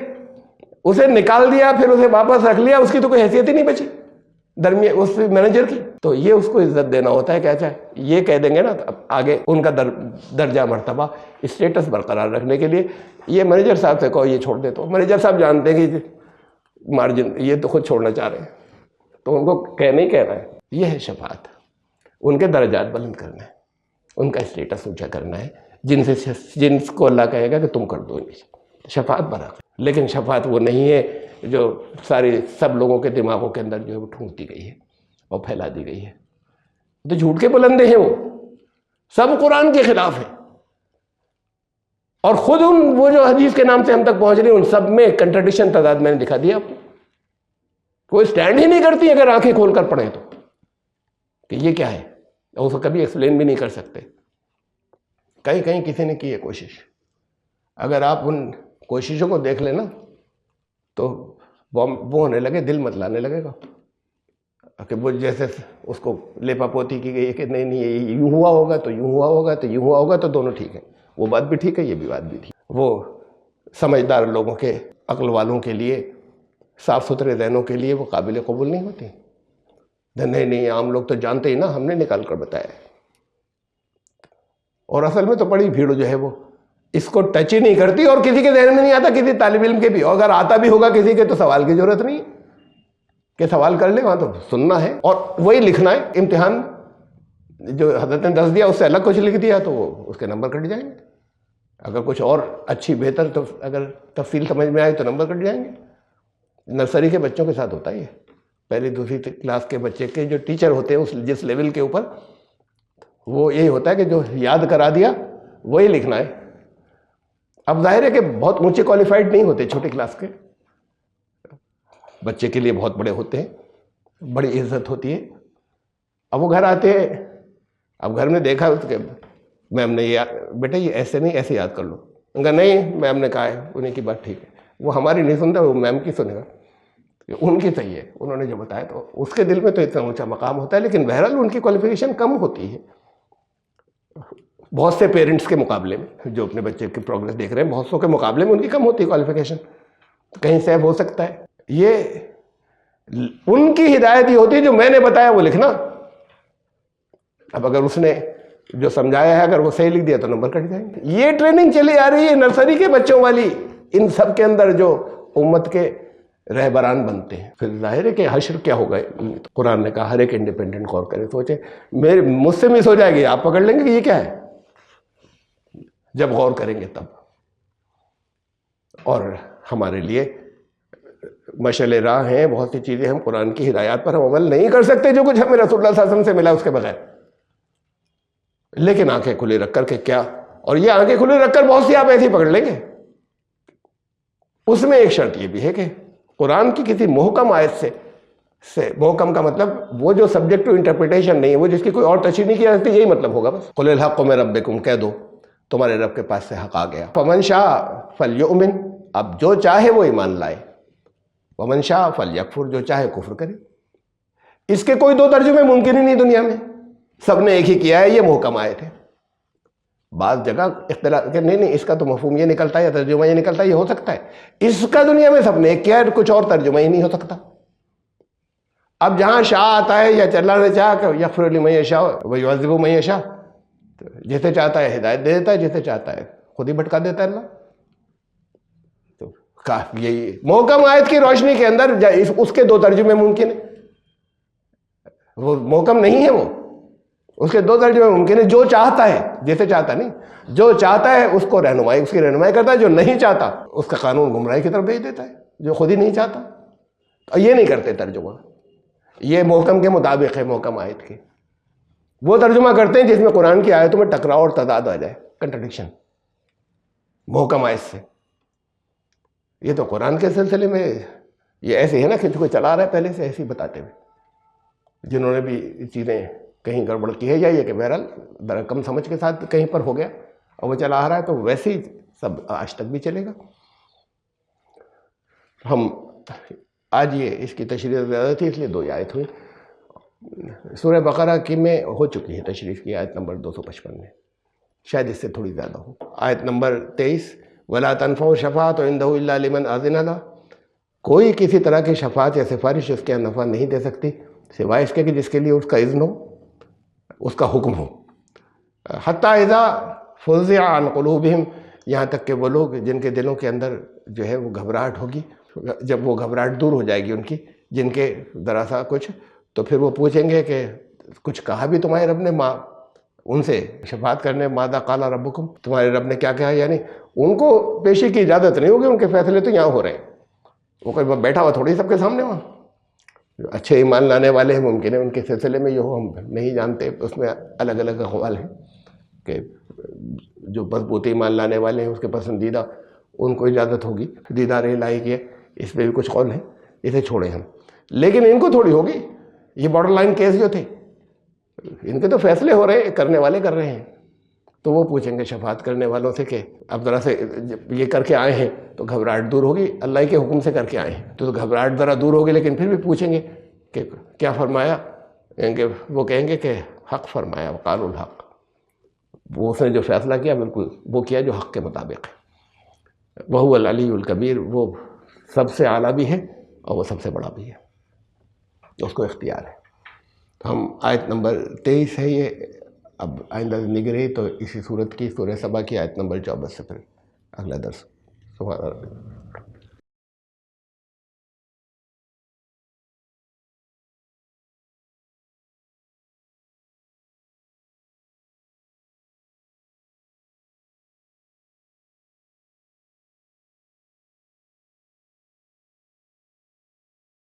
اسے نکال دیا، پھر اسے واپس رکھ لیا، اس کی تو کوئی حیثیت ہی نہیں بچی درمیان اس مینیجر کی۔ تو یہ اس کو عزت دینا ہوتا ہے کہ اچھا یہ کہہ دیں گے نا، اب آگے ان کا درجہ مرتبہ اسٹیٹس برقرار رکھنے کے لیے یہ مینیجر صاحب سے کہو یہ چھوڑ دے، تو مینیجر صاحب جانتے ہیں کہ مارجن یہ تو خود چھوڑنا چاہ رہے ہیں، تو ان کو نہیں کہنا ہے۔ یہ ہے شفاعت، ان کے درجات بلند کرنا ہے، ان کا اسٹیٹس اونچا کرنا ہے، جن کو اللہ کہے گا کہ تم کر دو، شفاعت برابر۔ لیکن شفاعت وہ نہیں ہے جو سب لوگوں کے دماغوں کے اندر جو ہے وہ ٹھونک دی گئی ہے اور پھیلا دی گئی ہے، تو جھوٹ کے بلندے ہیں، وہ سب قرآن کے خلاف ہیں، اور خود وہ جو حدیث کے نام سے ہم تک پہنچ رہی ہیں ان سب میں کنٹرڈکشن تضاد میں نے دکھا دیا آپ کو۔ کوئی سٹینڈ ہی نہیں کرتی اگر آنکھیں کھول کر پڑھیں تو، کہ یہ کیا ہے، اور اس کو کبھی ایکسپلین بھی نہیں کر سکتے۔ کہیں کہیں کسی نے کی ہے کوشش، اگر آپ ان کوششوں کو دیکھ لیں نا تو وہ ہونے لگے، دل متلانے لگے گا کہ وہ جیسے اس کو لیپا پوتی کی گئی ہے کہ نہیں یہ یوں ہوا ہوگا تو یوں ہوا ہوگا تو یوں ہوا ہوگا، تو دونوں ٹھیک ہیں، وہ بات بھی ٹھیک ہے یہ بھی بات بھی ٹھیک۔ وہ سمجھدار لوگوں کے، عقل والوں کے لیے، صاف ستھرے ذہنوں کے لیے وہ قابل قبول نہیں ہوتی۔ نہیں عام لوگ تو جانتے ہی نا، ہم نے نکال کر بتایا۔ اور اصل میں تو بڑی بھیڑ جو ہے وہ اس کو ٹچ ہی نہیں کرتی، اور کسی کے ذہن میں نہیں آتا، کسی طالب علم کے بھی، اور اگر آتا بھی ہوگا کسی کے تو سوال کی ضرورت نہیں کہ سوال کر لے، وہاں تو سننا ہے اور وہی لکھنا ہے۔ امتحان جو حضرت نے دس دیا اس سے الگ کچھ لکھ دیا تو اس کے نمبر کٹ جائیں گے، اگر کچھ اور اچھی بہتر تو اگر تفصیل سمجھ میں آئے تو نمبر کٹ جائیں گے۔ نرسری کے بچوں کے ساتھ ہوتا ہے یہ، پہلی دوسری کلاس کے بچے کے جو ٹیچر ہوتے ہیں جس لیول کے اوپر، وہ یہی ہوتا ہے کہ جو یاد کرا دیا وہی لکھنا ہے۔ اب ظاہر ہے کہ بہت اونچے کوالیفائڈ نہیں ہوتے، چھوٹی کلاس کے بچے کے لیے بہت بڑے ہوتے ہیں، بڑی عزت ہوتی ہے۔ اب وہ گھر آتے ہیں، اب گھر میں دیکھا اس کے میم نے یہ بیٹا یہ ایسے نہیں ایسے یاد کر لو، ان کا نہیں میم نے کہا ہے، انہیں کی بات ٹھیک ہے، وہ ہماری نہیں سنتا، وہ میم کی سنے گا، ان کی صحیح ہے، انہوں نے جو بتایا، تو اس کے دل میں تو اتنا اونچا مقام ہوتا ہے۔ لیکن بہرحال ان کی کوالیفیکیشن کم ہوتی ہے بہت سے پیرنٹس کے مقابلے میں، جو اپنے بچے کی پروگرس دیکھ رہے ہیں بہت سو کے مقابلے میں ان کی کم ہوتی ہے کوالیفیکیشن، کہیں سیب ہو سکتا ہے۔ یہ ان کی ہدایت یہ ہوتی ہے جو میں نے بتایا وہ لکھنا۔ اب اگر اس نے جو سمجھایا ہے اگر وہ صحیح لکھ دیا تو نمبر کٹ جائیں گے۔ یہ ٹریننگ چلی آ رہی ہے نرسری کے بچوں والی، ان سب کے اندر جو امت کے رہبران بنتے ہیں۔ پھر ظاہر ہے کہ حشر کیا ہوگا، قرآن نے کہا ہر ایک انڈیپینڈنٹ غور کرے، سوچے مجھ سے مس ہو جائے گی، آپ پکڑ لیں گے کہ یہ کیا ہے، جب غور کریں گے تب۔ اور ہمارے لیے مشعل راہ ہیں، بہت سی چیزیں ہم قرآن کی ہدایات پر ہم عمل نہیں کر سکتے، جو کچھ ہمیں رسول اللہ صلی اللہ علیہ وسلم سے ملا اس کے بغیر، لیکن آنکھیں کھلی رکھ کر کے کیا، اور یہ آنکھیں کھلی رکھ کر بہت سی آپ ایسی پکڑ لیں گے۔ اس میں ایک شرط یہ بھی ہے کہ قرآن کی کسی محکم آیت سے محکم کا مطلب وہ جو سبجیکٹ ٹو انٹرپریٹیشن نہیں ہے، وہ جس کی کوئی اور تشریح نہیں کی جا سکتی، یہی مطلب ہوگا بس۔ قل الحق من ربکم، کہہ دو تمہارے رب کے پاس سے حق آ گیا۔ فمن شاء فلیؤمن، اب جو چاہے وہ ایمان لائے، ومن شاء فلیکفر، جو چاہے کفر کرے۔ اس کے کوئی دو ترجمے ممکن ہی نہیں دنیا میں، سب نے ایک ہی کیا ہے، یہ محکم آیت ہے۔ بعض جگہ اختلاف کہ نہیں اس کا تو مفہوم یہ نکلتا ہے یا ترجمہ یہ نکلتا ہے، یہ ہو سکتا ہے، اس کا دنیا میں سب نے ایک کیا ہے، کچھ اور ترجمہ ہی نہیں ہو سکتا۔ اب جہاں شاء آتا ہے یا اللہ نے چاہا کہ یغفر لمن یشاء ویعذب من یشاء، جسے چاہتا ہے ہدایت دے دیتا ہے، جسے چاہتا ہے خود ہی بھٹکا دیتا ہے اللہ۔ تو یہی محکم آیت کی روشنی کے اندر اس کے دو ترجمے ممکن ہیں، وہ محکم نہیں ہے، وہ اس کے دو ترجمے ممکن ہے۔ جو چاہتا ہے، جیسے چاہتا نہیں، جو چاہتا ہے اس کو رہنمائی، اس کی رہنمائی کرتا ہے، جو نہیں چاہتا اس کا قانون گمراہی کی طرف بھیج دیتا ہے، جو خود ہی نہیں چاہتا۔ اور یہ نہیں کرتے ترجمہ، یہ محکم کے مطابق ہے، محکم آیت کے وہ ترجمہ کرتے ہیں جس میں قرآن کی آیتوں میں ٹکراؤ اور تضاد آ جائے۔ کنٹرڈکشن محکم آیت سے. یہ تو قرآن کے سلسلے میں یہ ایسے ہے نا کہ کوئی چلا رہا ہے پہلے سے ایسے ہی بتاتے ہوئے, جنہوں نے بھی چیزیں کہیں گڑبڑ کی ہے یا یہ کہ بہرحال ذرا کم سمجھ کے ساتھ کہیں پر ہو گیا اور وہ چلا آ رہا ہے تو ویسے ہی سب آج تک بھی چلے گا. ہم آج یہ اس کی تشریح زیادہ تھی اس لیے 2 آیت ہوئی. سورہ بقرہ کی میں ہو چکی ہے تشریح کی آیت نمبر 255 میں, شاید اس سے تھوڑی زیادہ ہو. آیت نمبر 23 وَلَا تَنْفَعُ الشَّفَاعَةُ عِنْدَهُ إِلَّا لِمَنْ أَذِنَ لَهُ, کوئی کسی طرح کی شفاعت یا سفارش اس کے نفع نہیں دے سکتی سوائے اس کے کہ جس کے لیے اس کا اذن ہو, اس کا حکم ہو. حتیٰ اذا فُزِعَ عَنْ قُلُوبِهِمْ, یہاں تک کہ وہ لوگ جن کے دلوں کے اندر جو ہے وہ گھبراہٹ ہوگی, جب وہ گھبراہٹ دور ہو جائے گی ان کی, جن کے ذرا سا کچھ, تو پھر وہ پوچھیں گے کہ کچھ کہا بھی تمہارے رب نے ان سے شفاعت کرنے, ماذا قال ربکم, تمہارے رب نے کیا کہا. یعنی ان کو پیشی کی اجازت نہیں ہوگی, ان کے فیصلے تو یہاں ہو رہے ہیں. وہ کوئی بیٹھا ہوا تھوڑی سب کے سامنے وہاں. جو اچھے ایمان لانے والے ہیں ممکن ہے ان کے سلسلے میں یہ ہو, ہم نہیں جانتے, اس میں الگ الگ اقوال ہیں کہ جو مضبوط ایمان لانے والے ہیں اس کے پسندیدہ ان کو اجازت ہوگی دیدار الہی کی, اس پہ بھی کچھ قول ہیں, اسے چھوڑیں ہم. لیکن ان کو تھوڑی ہوگی. یہ بارڈر لائن کیس جو تھے ان کے تو فیصلے ہو رہے ہیں, کرنے والے کر رہے ہیں, تو وہ پوچھیں گے شفاعت کرنے والوں سے کہ اب ذرا سے یہ کر کے آئے ہیں تو گھبراہٹ دور ہوگی, اللہ کے حکم سے کر کے آئے ہیں تو گھبراہٹ ذرا دور ہوگی, لیکن پھر بھی پوچھیں گے کہ کیا فرمایا. وہ کہیں گے کہ حق فرمایا, وقالوا الحق, وہ اس نے جو فیصلہ کیا بالکل وہ کیا جو حق کے مطابق ہے. وہو العلی الکبیر, وہ سب سے اعلیٰ بھی ہے اور وہ سب سے بڑا بھی ہے, اس کو اختیار ہے. ہم آیت نمبر 23 ہے یہ, اب آئندہ زندگی رہی تو اسی صورت کی سورہ سبا کی آیت نمبر 24 سے پھر اگلا درس. سبحان اللہ.